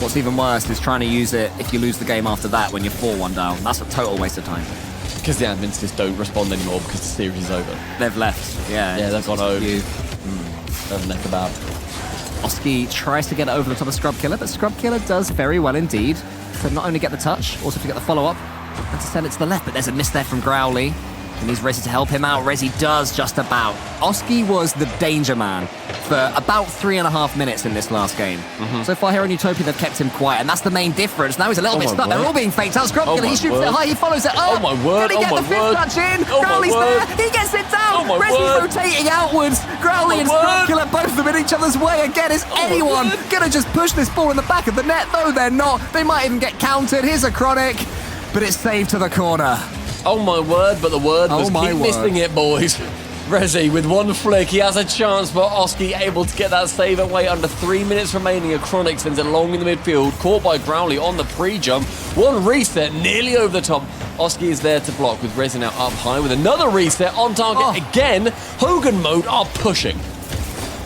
What's even worse is trying to use it if you lose the game after that when you're 4-1 down. That's a total waste of time. Because the admins just don't respond anymore because the series is over. They've left. Yeah, they've gone home. Over neck about. Oski tries to get it over the top of Scrub Killer, but Scrub Killer does very well indeed. So not only get the touch, also to get the follow-up and to send it to the left, but there's a miss there from Growly. He needs Rezi to help him out. Rezi does just about. Oski was the danger man for about 3.5 minutes in this last game. So far here on Utopia, they've kept him quiet, and that's the main difference. Now he's a little bit stuck. They're all being faked out. Scrub Killer, he shoots it high, he follows it up. Oh my word, Can he get the fifth touch in? Growly's there, he gets it down. Rezi's rotating outwards. Growly and Scrub Killer, both of them in each other's way. Again, is anyone gonna just push this ball in the back of the net? No, they're not. They might even get countered. Here's a Chronic, but it's saved to the corner. Oh my word, but the word was keep missing it, boys. Rezi with 1 flick, he has a chance, but Oski able to get that save away under 3 minutes remaining. A Chronic sends it long in the midfield, caught by Growly on the pre-jump. 1 reset, nearly over the top. Oski is there to block with Rezi now up high with another reset on target again. Hogan Mode are pushing.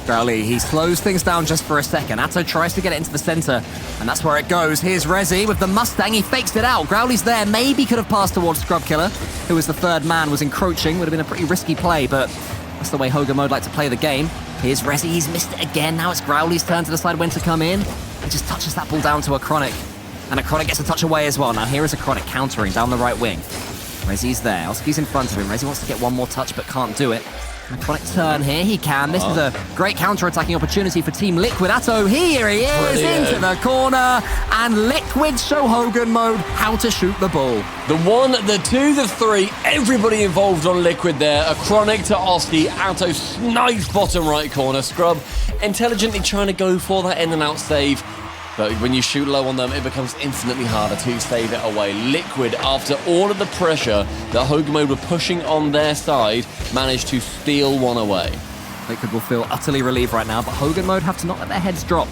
Growly, he slows things down just for a second. Atto tries to get it into the center, and that's where it goes. Here's Rezi with the Mustang. He fakes it out. Growly's there. Maybe could have passed towards Scrub Killer, who was the 3rd man, was encroaching. Would have been a pretty risky play, but that's the way Hogan Mode like to play the game. Here's Rezi. He's missed it again. Now it's Growly's turn to decide when to come in. He just touches that ball down to a Chronic, and a Chronic gets a touch away as well. Now here is a Chronic countering down the right wing. Rezi's there. Oski's in front of him. Rezi wants to get 1 more touch, but can't do it. A Chronic turn here, he can. This is a great counter-attacking opportunity for Team Liquid. Atto, here he is, into the corner, and Liquid show Hogan Mode how to shoot the ball. The 1, the 2, the 3, everybody involved on Liquid there. A Chronic to Oski, Atto snipes bottom right corner. Scrub intelligently trying to go for that in and out save. But when you shoot low on them, it becomes infinitely harder to save it away. Liquid, after all of the pressure that Hogan Mode were pushing on their side, managed to steal 1 away. Liquid will feel utterly relieved right now, but Hogan Mode have to not let their heads drop.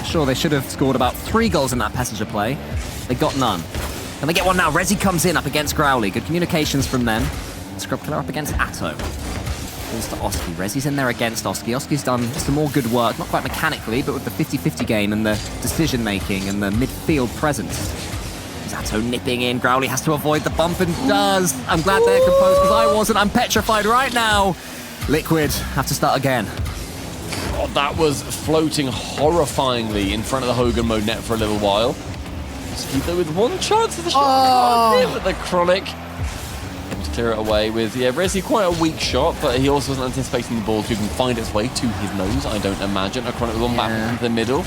Sure, they should have scored about 3 goals in that passenger play. They got none. And they get one now. Rezi comes in up against Growly. Good communications from them. Scrub Killer up against Atto. Falls to Oski. Rezi's in there against Oski. Oski's done some more good work, not quite mechanically, but with the 50-50 game and the decision-making and the midfield presence. Atto nipping in. Growly has to avoid the bump and does. I'm glad they're composed because I wasn't. I'm petrified right now. Liquid have to start again. Oh, that was floating horrifyingly in front of the Hogan Mode net for a little while. Oski though with 1 chance of the shot. But the Chronic clear it away with, Rezi quite a weak shot, but he also wasn't anticipating the ball to even find its way to his nose, I don't imagine. A Chronic with 1 back into the middle.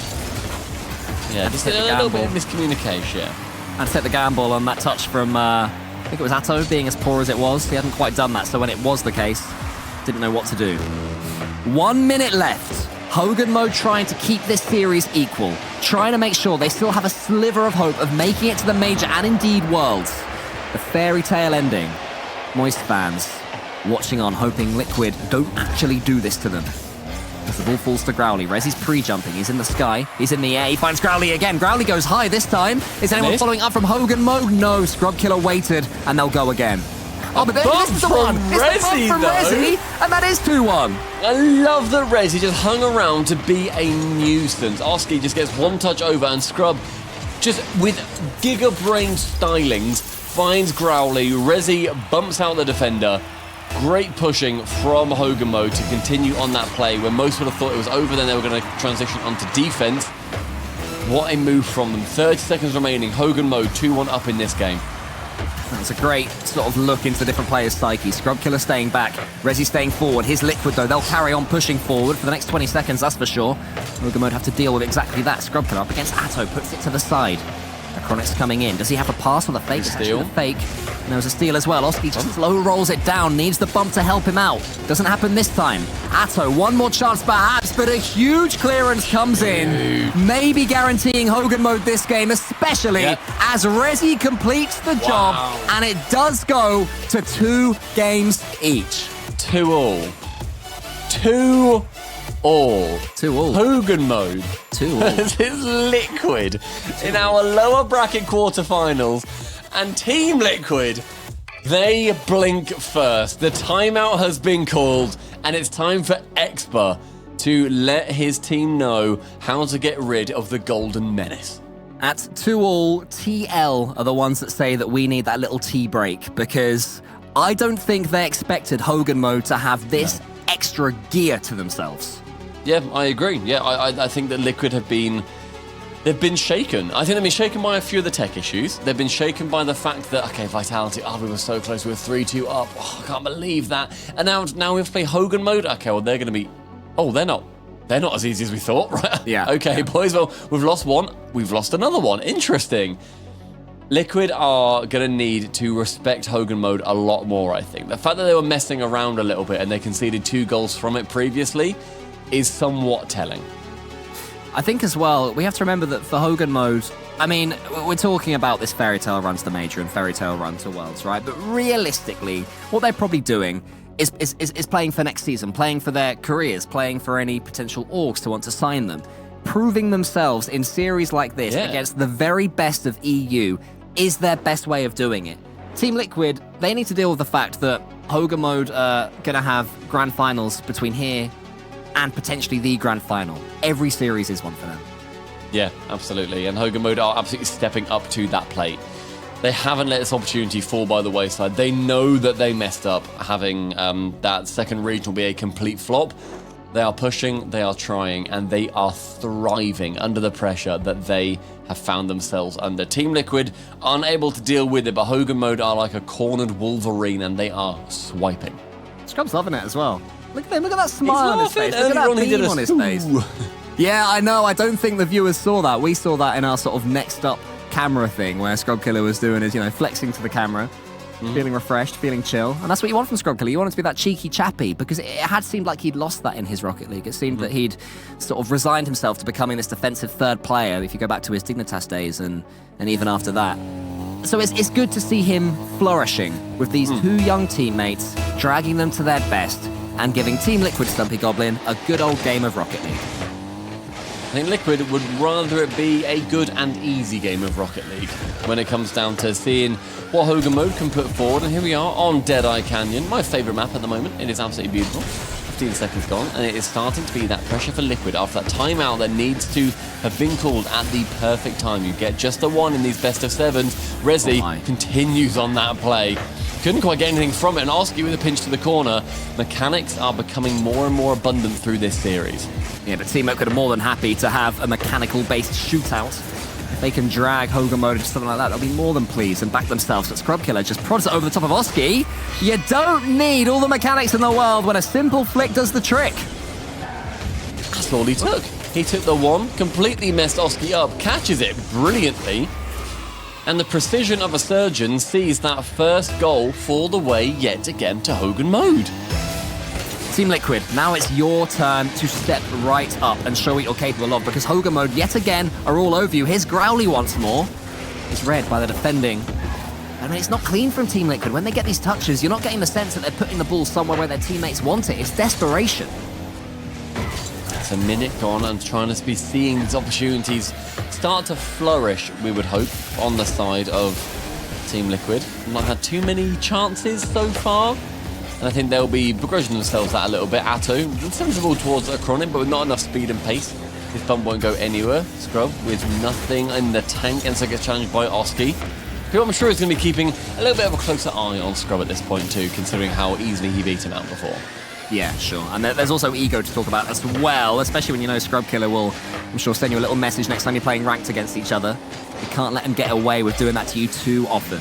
Yeah, just a little bit of miscommunication. And set the gamble on that touch from, I think it was Atto, being as poor as it was. He hadn't quite done that, so when it was the case, didn't know what to do. 1 minute left. Hogan Mode trying to keep this series equal, trying to make sure they still have a sliver of hope of making it to the Major and indeed Worlds. The fairy tale ending. Moist fans watching on, hoping Liquid don't actually do this to them. As the ball falls to Growly, Rezi's pre-jumping, he's in the sky, he's in the air, he finds Growly again. Growly goes high this time. Is anyone following up from Hogan Mode? No, Scrub Killer waited, and they'll go again. Oh, but this is the one. It's the bump from Rezi, and that is 2-1. I love that Rezi just hung around to be a nuisance. Oski just gets 1 touch over, and Scrub just with giga-brain stylings, finds Growly. Rezi bumps out the defender. Great pushing from Hogan Mode to continue on that play where most would have thought it was over, then they were going to transition onto defense. What a move from them. 30 seconds remaining. Hogan Mode 2-1 up in this game. That's a great sort of look into the different players' psyche. Scrubkiller staying back, Rezi staying forward. His Liquid, though, they'll carry on pushing forward for the next 20 seconds, that's for sure. Hogan Mode have to deal with exactly that. Scrubkiller up against Atto, puts it to the side. Chronic's coming in. Does he have a pass or the fake? Steal. The fake. And there was a steal as well. Oski just slow rolls it down. Needs the bump to help him out. Doesn't happen this time. Atto, one more chance perhaps, but a huge clearance comes in. Maybe guaranteeing Hogan Mode this game, especially as Rezi completes the job. And it does go to 2 games each. 2-all. 2-all. 2-all. Hogan Mode 2-all. This is Liquid in our lower bracket quarterfinals. And Team Liquid, they blink first. The timeout has been called, and it's time for Expa to let his team know how to get rid of the Golden Menace. At 2-all, TL are the ones that say that we need that little tea break, because I don't think they expected Hogan Mode to have this extra gear to themselves. Yeah, I agree. Yeah, I think that Liquid have been... They've been shaken. I think they've been shaken by a few of the tech issues. They've been shaken by the fact that, okay, Vitality, we were so close, we were 3-2 up. I can't believe that. And now we have to play Hogan Mode. Okay, well, they're going to be... Oh, they're not as easy as we thought, right? Yeah. Okay, boys, well, we've lost one. We've lost another one. Interesting. Liquid are going to need to respect Hogan Mode a lot more, I think. The fact that they were messing around a little bit and they conceded 2 goals from it previously is somewhat telling. I think as well, we have to remember that for Hogan Mode, I mean, we're talking about this Fairy Tail run to the Major and Fairy Tail run to Worlds, right? But realistically, what they're probably doing is playing for next season, playing for their careers, playing for any potential orgs to want to sign them. Proving themselves in series like this against the very best of EU is their best way of doing it. Team Liquid, they need to deal with the fact that Hogan Mode are going to have grand finals between here and potentially the grand final. Every series is one for them. Yeah, absolutely. And Hogan Mode are absolutely stepping up to that plate. They haven't let this opportunity fall by the wayside. They know that they messed up having that second regional be a complete flop. They are pushing, they are trying, and they are thriving under the pressure that they have found themselves under. Team Liquid unable to deal with it, but Hogan Mode are like a cornered Wolverine, and they are swiping. Scrub's loving it as well. Look at him, look at that smile on his face. Look at Earlier that he did beam a on his face. Yeah, I know. I don't think the viewers saw that. We saw that in our sort of next up camera thing where Scrubkiller was doing his, flexing to the camera, feeling refreshed, feeling chill. And that's what you want from Scrubkiller. You want him to be that cheeky chappy, because it had seemed like he'd lost that in his Rocket League. It seemed that he'd sort of resigned himself to becoming this defensive third player, if you go back to his Dignitas days and even after that. So it's good to see him flourishing with these 2 young teammates, dragging them to their best, and giving Team Liquid Stumpy Goblin a good old game of Rocket League. I think Liquid would rather it be a good and easy game of Rocket League when it comes down to seeing what Hogan Mode can put forward. And here we are on Deadeye Canyon, my favourite map at the moment. It is absolutely beautiful. 15 seconds gone, and it is starting to be that pressure for Liquid after that timeout that needs to have been called at the perfect time. You get just the one in these best of 7s. Rezi continues on that play. Couldn't quite get anything from it, and Oski with a pinch to the corner. Mechanics are becoming more and more abundant through this series. Yeah, but Team Liquid are more than happy to have a mechanical-based shootout. If they can drag Hogan Mode or something like that, they'll be more than pleased and back themselves. But Scrubkiller just prods it over the top of Oski. You don't need all the mechanics in the world when a simple flick does the trick. That's all he took. He took the one, completely messed Oski up, catches it brilliantly, and the precision of a surgeon sees that first goal fall the way yet again to Hogan Mode. Team Liquid, now it's your turn to step right up and show what you're capable of, because Hogan Mode yet again are all over you. Here's Growly once more. He's read by the defending. I mean, it's not clean from Team Liquid. When they get these touches, you're not getting the sense that they're putting the ball somewhere where their teammates want it. It's desperation. It's a minute gone and trying to be seeing these opportunities start to flourish, we would hope, on the side of Team Liquid. Not had too many chances so far. And I think they'll be begrudging themselves that a little bit. Atto, sensible towards Acronic, but with not enough speed and pace His bump won't go anywhere. Scrub with nothing in the tank, and so gets challenged by Oski, who I'm sure is going to be keeping a little bit of a closer eye on Scrub at this point too, considering how easily he beat him out before. Yeah, sure. And there's also ego to talk about as well, especially when you know Scrub Killer will, I'm sure, send you a little message next time you're playing ranked against each other. You can't let him get away with doing that to you too often.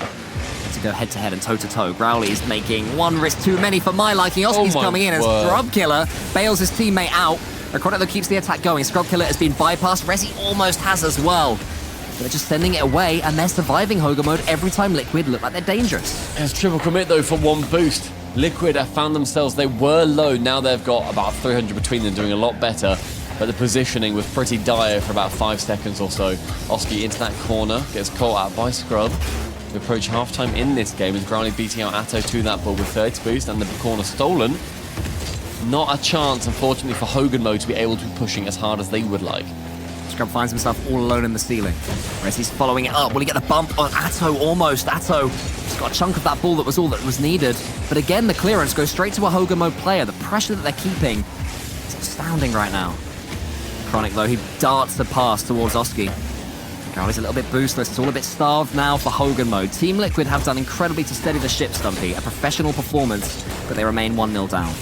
To go head-to-head and toe-to-toe. Growly is making one risk too many for my liking. Oski's coming in as Scrub Killer bails his teammate out. Acronic though keeps the attack going. Scrub Killer has been bypassed. Resi almost has as well. They're just sending it away, and they're surviving Hogan mode every time Liquid look like they're dangerous. It's triple commit though for one boost. Liquid have found themselves, they were low, now they've got about 300 between them, doing a lot better. But the positioning was pretty dire for about 5 seconds or so. Oski into that corner, gets caught out by Scrub. We approach halftime in this game as Growly beating out Atto to that ball with 30 boost and the corner stolen. Not a chance, unfortunately, for Hogan mode to be able to be pushing as hard as they would like. Scrub finds himself all alone in the ceiling. Resi's following it up. Will he get the bump on Atto? Almost. Atto just got a chunk of that ball that was all that was needed. But again, the clearance goes straight to a Hogan mode player. The pressure that they're keeping is astounding right now. Chronic, though, he darts the pass towards Oski. Growly's a little bit boostless. It's all a bit starved now for Hogan mode. Team Liquid have done incredibly to steady the ship, Stumpy. A professional performance, but they remain 1-0 down.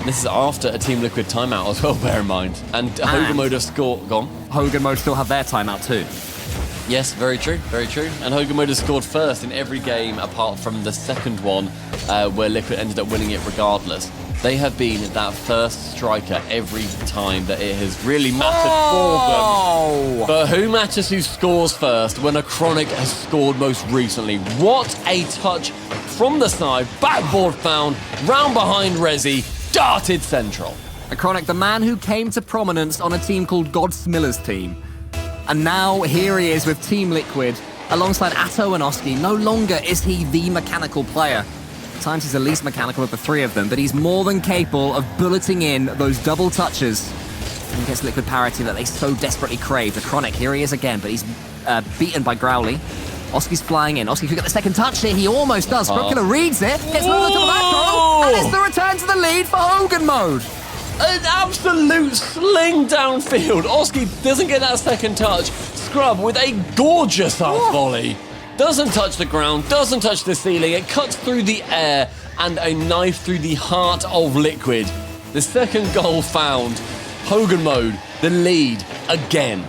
This is after a Team Liquid timeout as well, bear in mind. And Hogan mode have scored. Gone. Hogan mode still have their timeout too. Yes, very true, very true. And Hogan mode has scored first in every game apart from the second one, where Liquid ended up winning it regardless. They have been that first striker every time that it has really mattered for them. But who matters who scores first when Acronic has scored most recently? What a touch from the side, backboard found, round behind Resi, darted central. Acronic, the man who came to prominence on a team called God Smiller's team. And now here he is with Team Liquid, alongside Atto and Oski. No longer is he the mechanical player. At times he's the least mechanical of the three of them, but he's more than capable of bulleting in those double touches and gets Liquid parity that they so desperately crave. Acronic, here he is again, but he's beaten by Growly. Oski's flying in. Oski could get the second touch here. He almost does. Scrub Killer reads it. Gets moved to the back row, and it's the return to the lead for Hogan mode. An absolute sling downfield. Oski doesn't get that second touch. Scrub with a gorgeous half volley. Doesn't touch the ground, doesn't touch the ceiling. It cuts through the air and a knife through the heart of Liquid. The second goal found. Hogan mode, the lead again.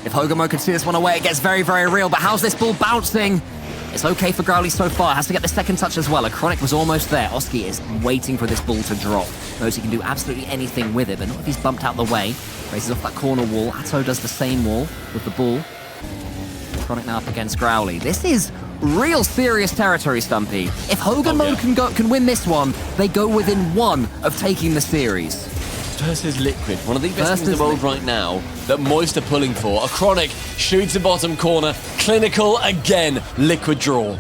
If Hogan mode could see this one away, it gets very, very real. But how's this ball bouncing? It's okay for Growly so far. Has to get the second touch as well. Acronic was almost there. Oski is waiting for this ball to drop. Knows he can do absolutely anything with it, but not if he's bumped out the way. Raises off that corner wall. Atto does the same wall with the ball. Acronic now up against Growly. This is real serious territory, Stumpy. If Hogan mode can win this one, they go within one of taking the series. Versus Liquid, one of the best teams in the world right now that Moist are pulling for. Acronic shoots the bottom corner, clinical again, Liquid draw.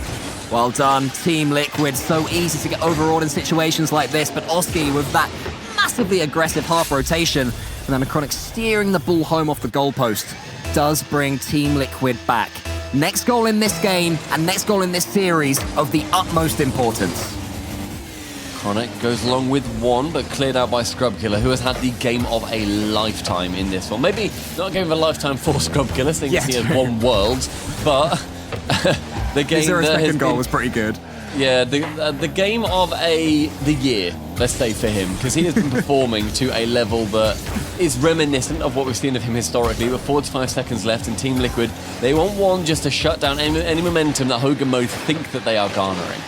Well done, Team Liquid. So easy to get overawed in situations like this, but Oski with that massively aggressive half rotation, and then Acronic steering the ball home off the goalpost, does bring Team Liquid back. Next goal in this game, and next goal in this series of the utmost importance. Acronic goes along with one, but cleared out by Scrub Killer, who has had the game of a lifetime in this one. Maybe not a game of a lifetime for Scrub Killer, seeing as he has won Worlds, but the game his second goal was pretty good. Yeah, the game of the year, let's say, for him, because he has been performing to a level that is reminiscent of what we've seen of him historically. With 45 seconds left, and Team Liquid, they want one just to shut down any momentum that Hogan mode think that they are garnering.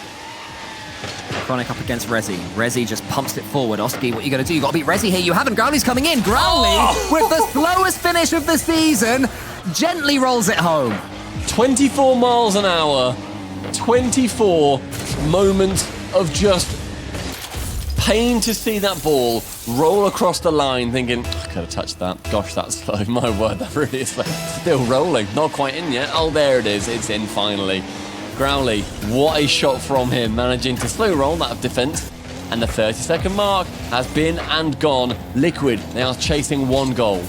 Acronic up against Resi. Resi just pumps it forward. Oski, what are you going to do? You've got to beat Resi here. You haven't. Growly's coming in. Growly, with the slowest finish of the season, gently rolls it home. 24 miles an hour. 24 moments of just pain to see that ball roll across the line, thinking, I could have touched that. Gosh, that's slow. My word, that really is slow. Still rolling. Not quite in yet. Oh, there it is. It's in finally. Growly, what a shot from him, managing to slow roll that of defense. And the 30-second mark has been and gone. Liquid, they are chasing one goal.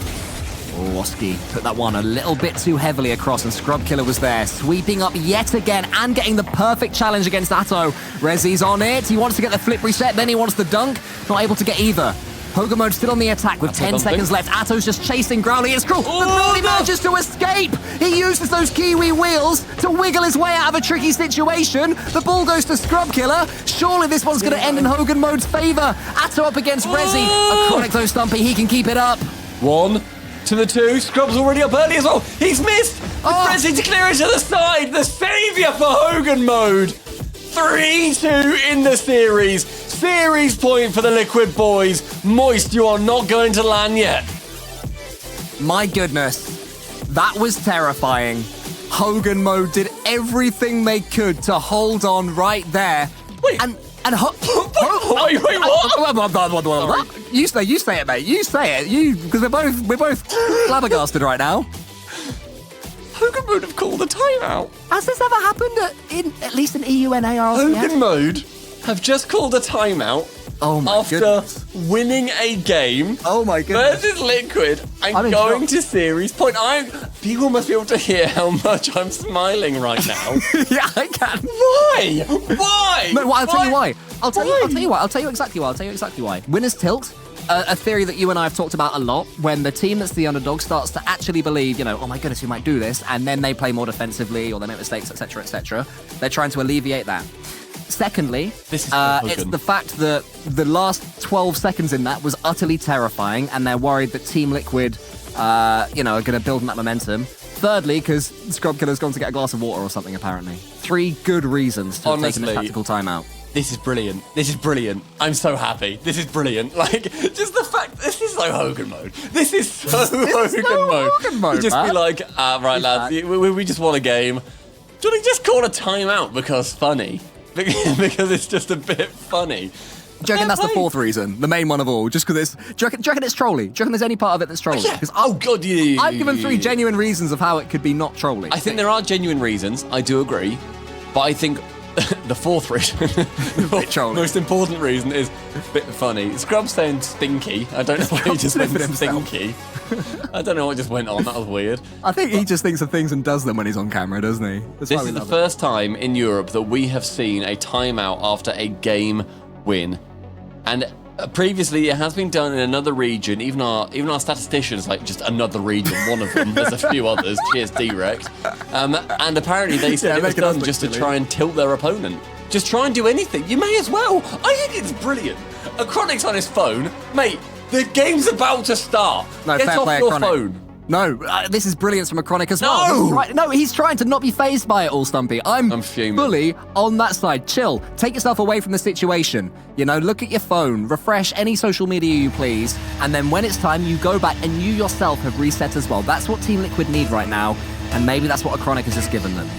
Oh, Oski put that one a little bit too heavily across, and Scrub Killer was there, sweeping up yet again and getting the perfect challenge against Atto. Resi's on it. He wants to get the flip reset, then he wants the dunk. Not able to get either. Hogan mode still on the attack with 10 seconds left. Atto's just chasing Growly. It's cruel. But Growly manages to escape. He uses those Kiwi wheels to wiggle his way out of a tricky situation. The ball goes to Scrub Killer. Surely this one's going to end in Hogan mode's favor. Atto up against Rezi. A Chronic though, Stumpy. He can keep it up. 1 to the 2. Scrub's already up early as well. He's missed. Rezi to clear it to the side. The saviour for Hogan mode. 3-2 in the series. Series point for the Liquid boys. Moist, you are not going to land yet. My goodness, that was terrifying. Hogan mode did everything they could to hold on right there. Wait. And Wait, what? You say it, mate. You say it. Because we're both flabbergasted right now. Hogan mode have called a timeout. Has this ever happened at least in EU and RLCS? Hogan mode have just called a timeout after winning a game. Oh my goodness. Versus Liquid and going to series point. People must be able to hear how much I'm smiling right now. Yeah, I can. Why? Why? No, I'll tell you why. I'll tell you exactly why. Winners tilt. A theory that you and I have talked about a lot, when the team that's the underdog starts to actually believe, oh my goodness, we might do this, and then they play more defensively or they make mistakes, etc., etc. They're trying to alleviate that. Secondly, it's the fact that the last 12 seconds in that was utterly terrifying, and they're worried that Team Liquid, are going to build on that momentum. Thirdly, because Scrub Killer's gone to get a glass of water or something, apparently. 3 good reasons to have taken a tactical timeout. This is brilliant. This is brilliant. I'm so happy. This is brilliant. Like, just the fact, this is so Hogan mode. This is so Hogan mode. Just be like, right, lads, we just won a game. Do you just call a timeout because funny? Because it's just a bit funny. Do you reckon that's the 4th reason? The main one of all? Just because it's... Do you reckon it's trolly? Do you reckon there's any part of it that's trolly? Yeah. Oh, God, yeah. I've given 3 genuine reasons of how it could be not trolly. I think there are genuine reasons. I do agree. But I think the 4th reason, most important reason, is a bit funny. Scrub's saying stinky. I don't know why he just went stinky. I don't know what just went on. That was weird. I think he just thinks of things and does them when he's on camera, doesn't he? This is the first time in Europe that we have seen a timeout after a game win. And previously it has been done in another region. Even our statisticians, like, just another region, one of them. There's a few others. Cheers, D-Rex. And apparently they said it was done just to try and tilt their opponent. Just try and do anything. You may as well. I think it's brilliant. A Chronic's on his phone. Mate, the game's about to start. No, get off your phone. No, this is brilliance from a Chronic as well. No, he's trying to not be fazed by it all, Stumpy. I'm fuming. Fully on that side. Chill. Take yourself away from the situation. Look at your phone. Refresh any social media you please. And then when it's time, you go back and you yourself have reset as well. That's what Team Liquid need right now. And maybe that's what a Chronic has just given them.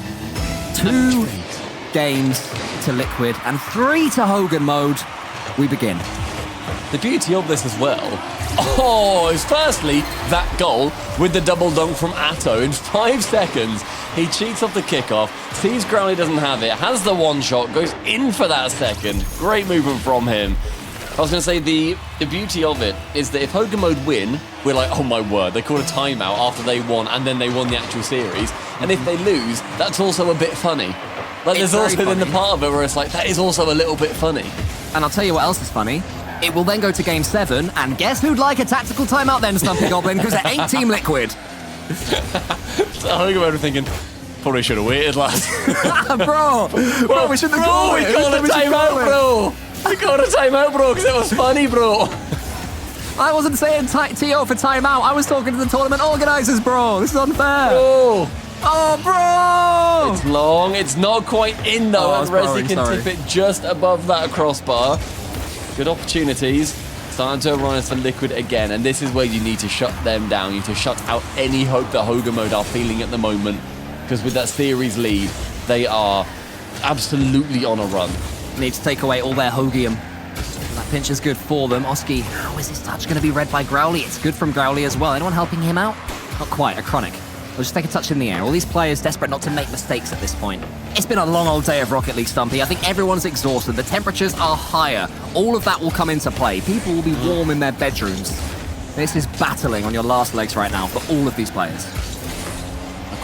2 games to Liquid and 3 to Hogan mode. We begin. The beauty of this as well, is firstly that goal with the double dunk from Atto in 5 seconds. He cheats off the kickoff, sees Growly doesn't have it, has the one shot, goes in for that second. Great movement from him. I was going to say the beauty of it is that if Hogan mode win, we're like, oh my word, they called a timeout after they won and then they won the actual series. And if they lose, that's also a bit funny. Like, there's also then the part of it where it's like, that is also a little bit funny. And I'll tell you what else is funny. It will then go to Game 7, and guess who'd like a tactical timeout then, Stumpy Goblin? Because it ain't Team Liquid. So I think about thinking, probably should have waited, lads. Bro, we shouldn't have called it. We called a timeout, bro. We called a timeout, bro, because it was funny, bro. I wasn't saying TO for timeout. I was talking to the tournament organisers, bro. This is unfair. Bro. Oh, bro! It's long. It's not quite in, though, and Rezi can tip it just above that crossbar. Good opportunities. Starting to rise for Liquid again, and this is where you need to shut them down. You need to shut out any hope that Hogan mode are feeling at the moment, because with that series lead, they are absolutely on a run. Need to take away all their Hogium. That pinch is good for them. Oski, how is this touch going to be read by Growly? It's good from Growly as well. Anyone helping him out? Not quite. A Chronic. We'll just take a touch in the air. All these players desperate not to make mistakes at this point. It's been a long old day of Rocket League, Stumpy. I think everyone's exhausted. The temperatures are higher. All of that will come into play. People will be warm in their bedrooms. This is battling on your last legs right now for all of these players.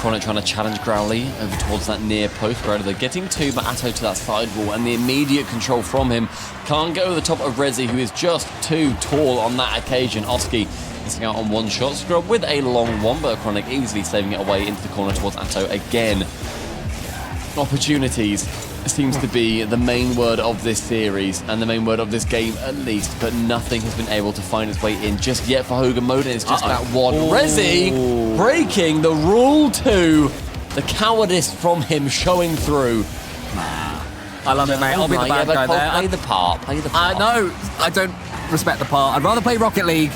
Chronic trying to challenge Growly over towards that near post. Growly, they're getting two, but Atto to that side wall, and the immediate control from him can't get over the top of Rezi, who is just too tall on that occasion. Oski missing out on one shot. Scrub with a long one, but Chronic easily saving it away into the corner towards Atto again. Opportunities seems to be the main word of this series and the main word of this game at least, but nothing has been able to find its way in just yet for Hogan Mode, and it's just that one. Rezi breaking the rule 2. The cowardice from him showing through. I love it, mate. I'll be the bad guy there. Play the part. Play the part. No, I don't respect the part. I'd rather play Rocket League.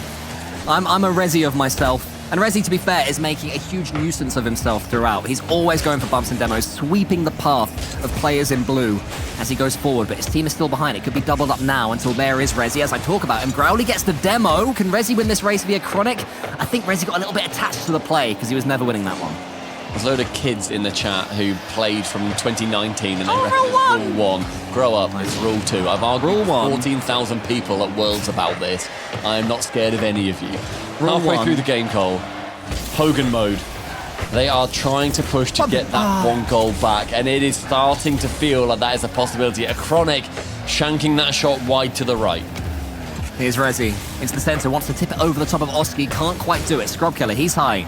I'm a Rezi of myself. And Rezi, to be fair, is making a huge nuisance of himself throughout. He's always going for bumps and demos, sweeping the path of players in blue as he goes forward, but his team is still behind. It could be doubled up now until there is Rezi. As I talk about him, Growly gets the demo. Can Rezi win this race via Chronic? I think Rezi got a little bit attached to the play because he was never winning that one. There's a load of kids in the chat who played from 2019 and they reckon it's Rule 1. Grow up, it's Rule 2. I've argued with 14,000 people at Worlds about this. I am not scared of any of you. Halfway through the game, Cole, Hogan Mode. They are trying to push to get that one goal back, and it is starting to feel like that is a possibility. A Chronic shanking that shot wide to the right. Here's Rezi into the center, wants to tip it over the top of Oski, can't quite do it. Scrub Killer, he's high.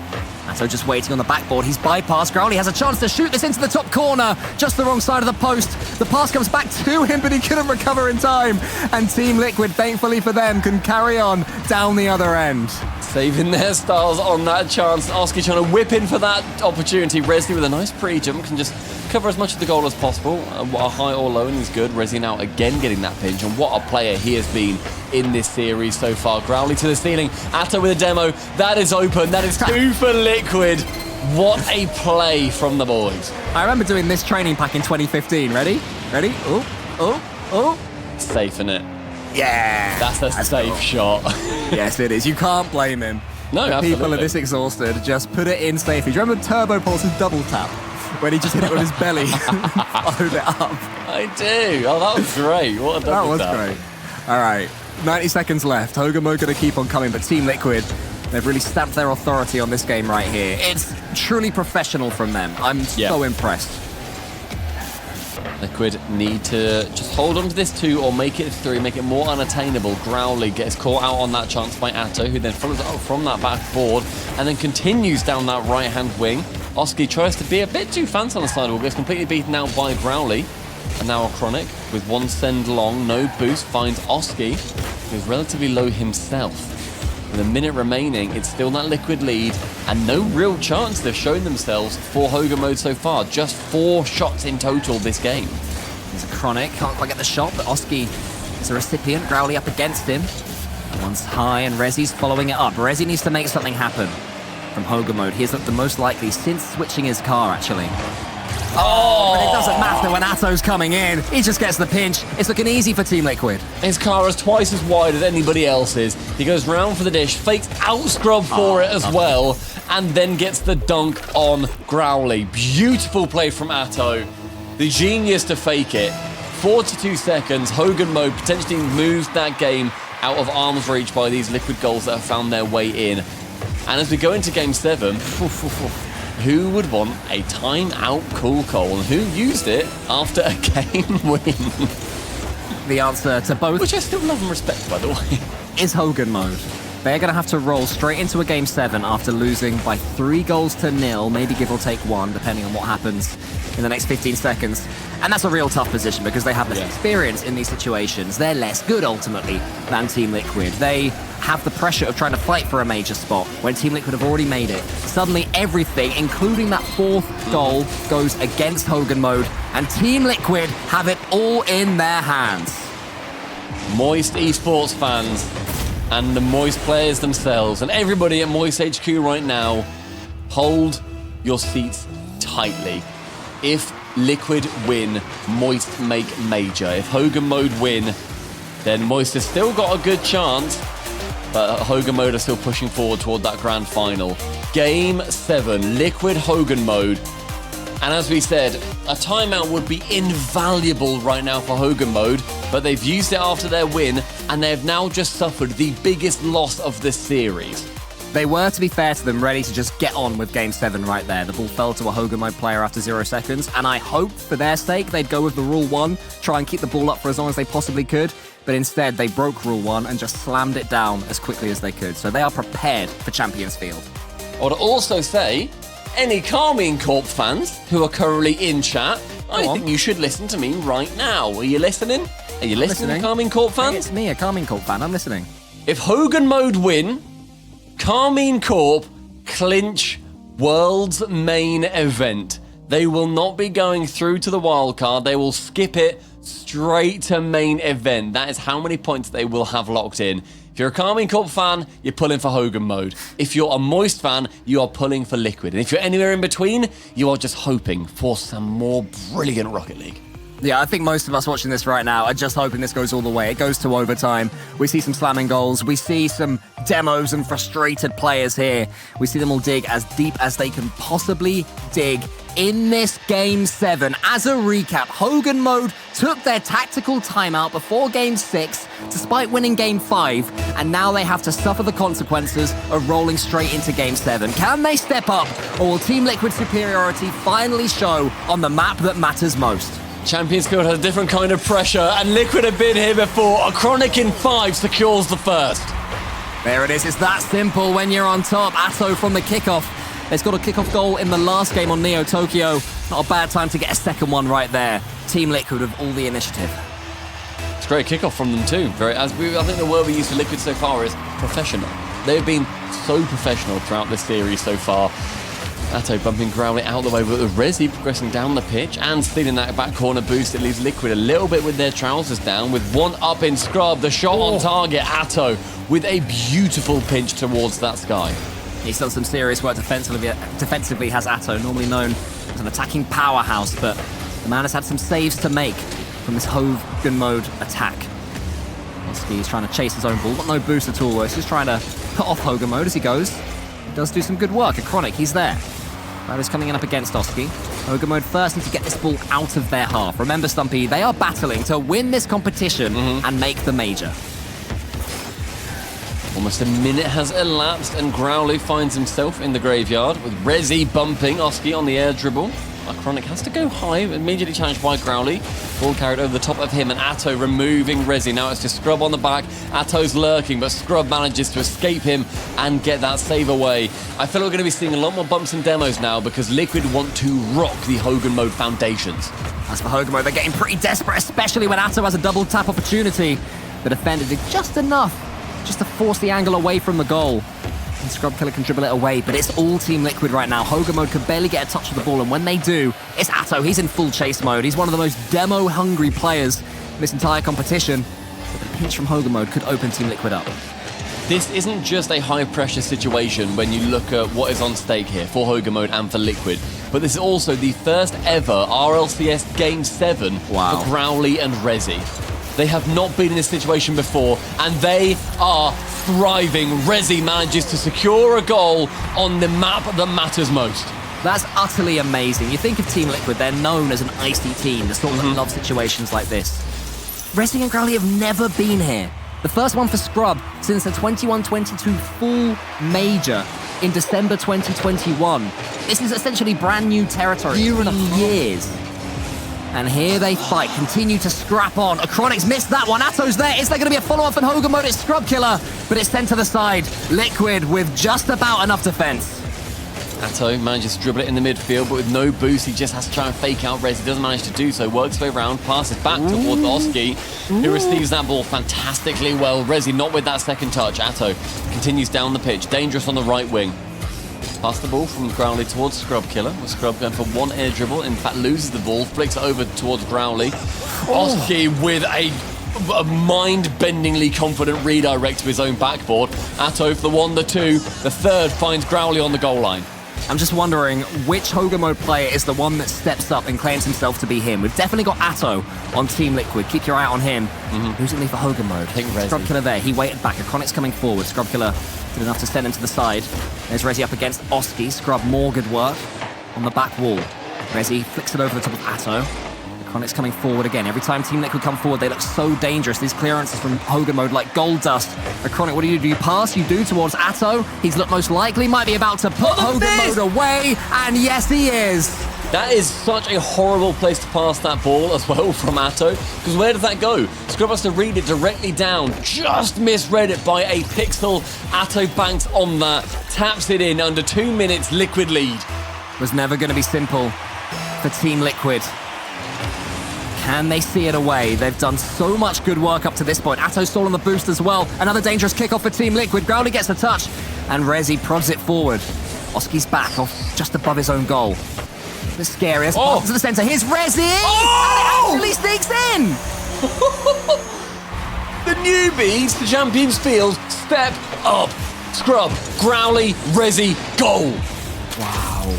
Atto just waiting on the backboard, he's bypassed. Growly has a chance to shoot this into the top corner, just the wrong side of the post. The pass comes back to him, but he couldn't recover in time. And Team Liquid, thankfully for them, can carry on down the other end. Saving their stars on that chance. Oski trying to whip in for that opportunity. Rezi with a nice pre-jump can just cover as much of the goal as possible. A high or low, and he's good. Rezi now again getting that pinch, and what a player he has been in this series so far. Growly to the ceiling. Atto with a demo. That is open. That is 2 for Liquid. What a play from the boys. I remember doing this training pack in 2015. Ready? Ready? Oh. Safe, innit? Yeah. That's a safe shot. Yes, it is. You can't blame him. No, When absolutely. people are this exhausted, just put it in safely. Do you remember Turbo Pulse's double tap? When he just hit it with his belly, followed it up. I do. Oh, that was great. What a That double was tap. great. All right, 90 seconds left. Hogan Mode going to keep on coming, but Team Liquid, they've really stamped their authority on this game right here. It's truly professional from them. I'm so impressed. Liquid need to just hold on to this 2 or make it 3, make it more unattainable. Growly gets caught out on that chance by Atto, who then follows it up from that backboard and then continues down that right-hand wing. Oski tries to be a bit too fancy on the sidewall, gets completely beaten out by Growly. And now a Chronic with one send long, no boost, finds Oski, who's relatively low himself. With a minute remaining, it's still that Liquid lead, and no real chance they've shown themselves for Hogan Mode so far. Just 4 shots in total this game. There's a Chronic, can't quite get the shot, but Oski is a recipient. Growly up against him. One's high, and Rezi's following it up. Rezi needs to make something happen from Hogan Mode. He has looked the most likely since switching his car, actually. Oh, but it doesn't matter when Atto's coming in. He just gets the pinch. It's looking easy for Team Liquid. His car is twice as wide as anybody else's. He goes round for the dish, fakes out Scrub for it as well, and then gets the dunk on Growly. Beautiful play from Atto. The genius to fake it. 42 seconds. Hogan Mode potentially moves that game out of arm's reach by these Liquid goals that have found their way in. And as we go into Game 7, who would want a timeout cool Cole, and who used it after a game win? The answer to both, Which I still love and respect, by the way. is Hogan Mode. They're going to have to roll straight into a Game 7 after losing by 3-0, maybe give or take 1, depending on what happens in the next 15 seconds. And that's a real tough position because they have less experience in these situations. They're less good, ultimately, than Team Liquid. They have the pressure of trying to fight for a major spot when Team Liquid have already made it. Suddenly, everything, including that 4th goal, goes against Hogan Mode, and Team Liquid have it all in their hands. Moist esports fans and the Moist players themselves and everybody at Moist HQ right now, hold your seats tightly. If Liquid win, Moist make major. If Hogan Mode win, then Moist has still got a good chance, but Hogan Mode are still pushing forward toward that grand final. Game 7, Liquid Hogan Mode. And as we said, a timeout would be invaluable right now for Hogan Mode, but they've used it after their win, and they have now just suffered the biggest loss of the series. They were, to be fair to them, ready to just get on with Game 7 right there. The ball fell to a Hogan mode player after 0 seconds, and I hoped for their sake they'd go with the Rule 1, try and keep the ball up for as long as they possibly could, but instead they broke Rule 1 and just slammed it down as quickly as they could. So they are prepared for Champions Field. I would also say, any Carmine Corp fans who are currently in chat, I think you should listen to me right now. Are you listening? Are you listening, Carmine Corp fans? Hey, it's me, a Carmine Corp fan. I'm listening. If Hogan mode win, Carmine Corp clinch World's main event. They will not be going through to the wildcard. They will skip it straight to main event. That is how many points they will have locked in. If you're a Carmine Corp fan, you're pulling for Hogan mode. If you're a Moist fan, you are pulling for Liquid. And if you're anywhere in between, you are just hoping for some more brilliant Rocket League. Yeah, I think most of us watching this right now are just hoping this goes all the way. It goes to overtime. We see some slamming goals. We see some demos and frustrated players here. We see them all dig as deep as they can possibly dig in this Game 7. As a recap, Hogan mode took their tactical timeout before Game 6, despite winning Game 5, and now they have to suffer the consequences of rolling straight into Game 7. Can they step up, or will Team Liquid's superiority finally show on the map that matters most? Champions Field has a different kind of pressure, and Liquid have been here before. A Chronic in 5 secures the first. There it is. It's that simple when you're on top. Atto from the kickoff. They've got a kickoff goal in the last game on Neo Tokyo. Not a bad time to get a second one right there. Team Liquid with all the initiative. It's a great kickoff from them too. I think the word we use for Liquid so far is professional. They've been so professional throughout this series so far. Atto bumping Growly out the way, but with Rezi progressing down the pitch and stealing that back corner boost. It leaves Liquid a little bit with their trousers down, with one up in scrub. The shot on target, Atto with a beautiful pinch towards that sky. He's done some serious work defensively, has Atto, normally known as an attacking powerhouse, but the man has had some saves to make from this Hogan mode attack. He's trying to chase his own ball, got no boost at all. He's just trying to cut off Hogan mode as he goes. He does do some good work. A Chronic, he's there. Riders coming in up against Oski. Hogan mode first need to get this ball out of their half. Remember, Stumpy, they are battling to win this competition and make the major. Almost a minute has elapsed and Growly finds himself in the graveyard with Rezi bumping Oski on the air dribble. Chronic has to go high, immediately challenged by Growly. Ball carried over the top of him and Atto removing Rezi. Now it's just Scrub on the back. Atto's lurking, but Scrub manages to escape him and get that save away. I feel like we're going to be seeing a lot more bumps and demos now because Liquid want to rock the Hogan mode foundations. As for Hogan mode, they're getting pretty desperate, especially when Atto has a double tap opportunity. The defender did just enough just to force the angle away from the goal. And Scrub Killer can dribble it away, but it's all Team Liquid right now. Hogan mode could barely get a touch of the ball, and when they do, it's Atto. He's in full chase mode. He's one of the most demo-hungry players in this entire competition. But the pinch from Hogan mode could open Team Liquid up. This isn't just a high-pressure situation when you look at what is on stake here for Hogan mode and for Liquid, but this is also the first ever RLCS Game 7 for Growly and Rezi. They have not been in this situation before, and they are thriving. Rezi manages to secure a goal on the map that matters most. That's utterly amazing. You think of Team Liquid, they're known as an icy team, the sort that love situations like this. Rezi and Growly have never been here. The first one for Scrub since the 21-22 full major in December 2021. This is essentially brand new territory. Years. And here they fight, continue to scrap on. Chronic's missed that one. Atto's there. Is there going to be a follow-up in Hogan mode? It's Scrub Killer, but it's sent to the side. Liquid with just about enough defense. Atto manages to dribble it in the midfield, but with no boost, he just has to try and fake out Rezi. Doesn't manage to do so. Works his way around, passes back towards Oski, who receives that ball fantastically well. Rezi not with that second touch. Atto continues down the pitch, dangerous on the right wing. Pass the ball from Growly towards Scrub Killer, with Scrub going for one air dribble, in fact loses the ball, flicks it over towards Growly. Oski with a mind-bendingly confident redirect to his own backboard. Atto for the 1, the 2, the third finds Growly on the goal line. I'm just wondering which Hogan mode player is the one that steps up and claims himself to be him. We've definitely got Atto on Team Liquid. Keep your eye on him. Who's going to be for Hogan mode? I think Rezi. Scrub Killer there. He waited back. Chronic's coming forward. Scrub Killer did enough to send him to the side. There's Rezi up against Oski. Scrub more good work on the back wall. Rezi flicks it over the top of Atto. Chronic's coming forward again. Every time Team Liquid come forward, they look so dangerous. These clearances from Hogan mode like gold dust. Chronic, what do? Do you pass? You do towards Atto. He's looked most likely, might be about to put Hogan mode away, and yes, he is. That is such a horrible place to pass that ball as well from Atto, because where does that go? Scrub has to read it directly down, just misread it by a pixel. Atto banks on that, taps it in under 2 minutes, Liquid lead. Was never going to be simple for Team Liquid. Can they see it away? They've done so much good work up to this point. Atto stall on the boost as well. Another dangerous kickoff for Team Liquid. Growly gets a touch, and Rezi prods it forward. Oski's back off just above his own goal. The scariest part to the center. Here's Rezi! And it actually sneaks in! The newbies, the Champions Field, step up. Scrub, Growly, Rezi, goal. Wow.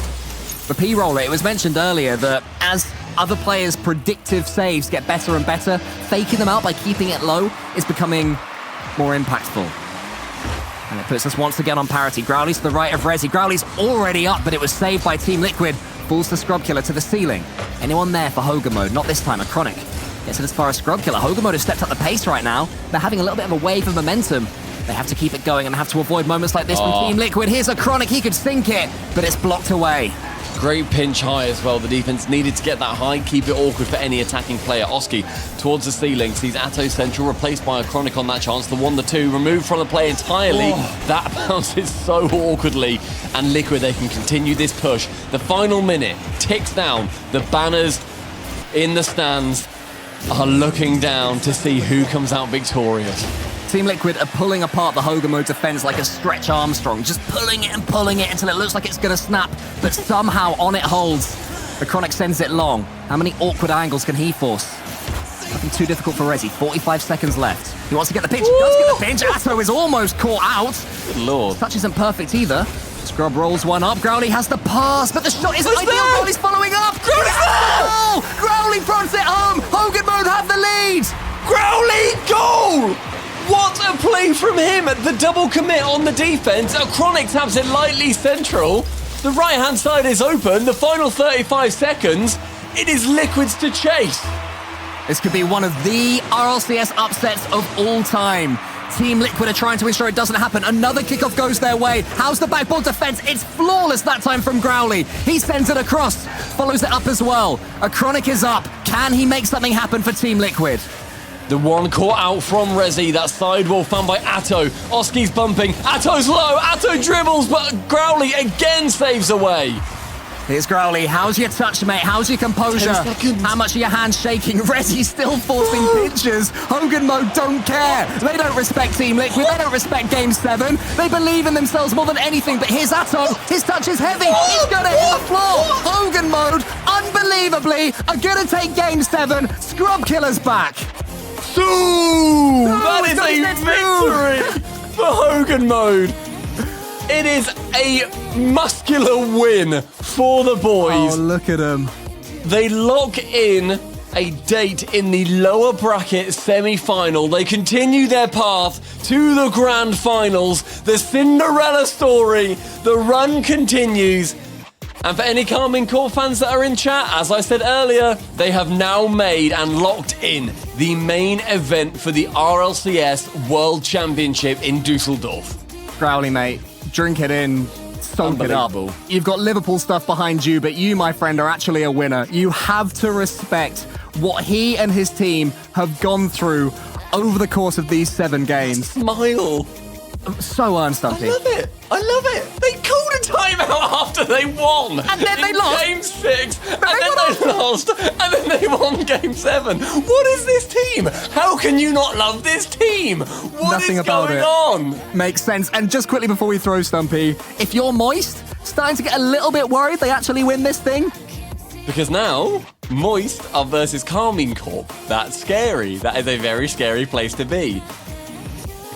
The P-roller, it was mentioned earlier that as other players' predictive saves get better and better, faking them out by keeping it low is becoming more impactful. And it puts us once again on parity. Growly's to the right of Rezi. Growly's already up, but it was saved by Team Liquid. Falls the Scrub Killer to the ceiling. Anyone there for Hogan mode? Not this time. A Chronic gets it as far as Scrub Killer. Hogan mode has stepped up the pace right now. They're having a little bit of a wave of momentum. They have to keep it going and have to avoid moments like this from Team Liquid. Here's a Chronic. He could sink it, but it's blocked away. Great pinch high as well. The defense needed to get that high, keep it awkward for any attacking player. Oski towards the ceiling, sees Atto central, replaced by a Chronic on that chance. The 1, the 2, removed from the play entirely. That bounces so awkwardly. And Liquid, they can continue this push. The final minute ticks down. The banners in the stands are looking down to see who comes out victorious. Team Liquid are pulling apart the Hogan mode defense like a Stretch Armstrong, just pulling it until it looks like it's going to snap, but somehow on it holds. The Chronic sends it long. How many awkward angles can he force? Nothing too difficult for Rezi. 45 seconds left. He wants to get the pinch. He does get the pinch. Atto is almost caught out. Good lord. Touch isn't perfect either. Scrub rolls one up. Growly has the pass, but the shot isn't ideal. Growly's following up. Growly prods it home. Hogan mode have the lead. Growly, goal! What a play from him! The double commit on the defense. A Chronic taps it lightly central. The right-hand side is open. The final 35 seconds. It is Liquid's to chase. This could be one of the RLCS upsets of all time. Team Liquid are trying to ensure it doesn't happen. Another kickoff goes their way. How's the backboard defense? It's flawless that time from Growly. He sends it across, follows it up as well. A Chronic is up. Can he make something happen for Team Liquid? The one caught out from Rezi, that sidewall found by Atto. Oski's bumping, Atto's low, Atto dribbles, but Growly again saves away. Here's Growly. How's your touch, mate? How's your composure? 10 seconds. How much are your hands shaking? Rezi's still forcing pinches. Hogan mode don't care. They don't respect Team Liquid. They don't respect Game 7. They believe in themselves more than anything, but here's Atto. His touch is heavy. He's gonna hit the floor. Hogan mode, unbelievably, are gonna take Game 7. Scrub Killer's back. That is a victory for Hogan mode. It is a muscular win for the boys. Oh, look at them. They lock in a date in the lower bracket semi-final. They continue their path to the grand finals. The Cinderella story, the run continues. And for any Carmine Corp fans that are in chat, as I said earlier, they have now made and locked in the main event for the RLCS World Championship in Dusseldorf. Growly, mate, drink it in, soak it up. Unbelievable. You've got Liverpool stuff behind you, but you, my friend, are actually a winner. You have to respect what he and his team have gone through over the course of these 7 games. Smile. So earned, Stumpy. I love it. I love it. They called a timeout after they won. And then they lost. Game 6. And then they lost. And then they won Game 7. What is this team? How can you not love this team? What Nothing is about going it. on? Makes sense. And just quickly before we throw Stumpy, if you're Moist, starting to get a little bit worried they actually win this thing? Because now, Moist are versus Carmine Corp. That's scary. That is a very scary place to be.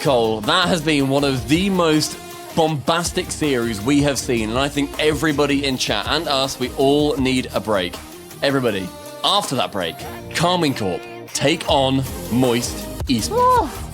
Cole, that has been one of the most bombastic series we have seen, and I think everybody in chat and us, we all need a break. Everybody, after that break, Carmine Corp take on Moist Esports.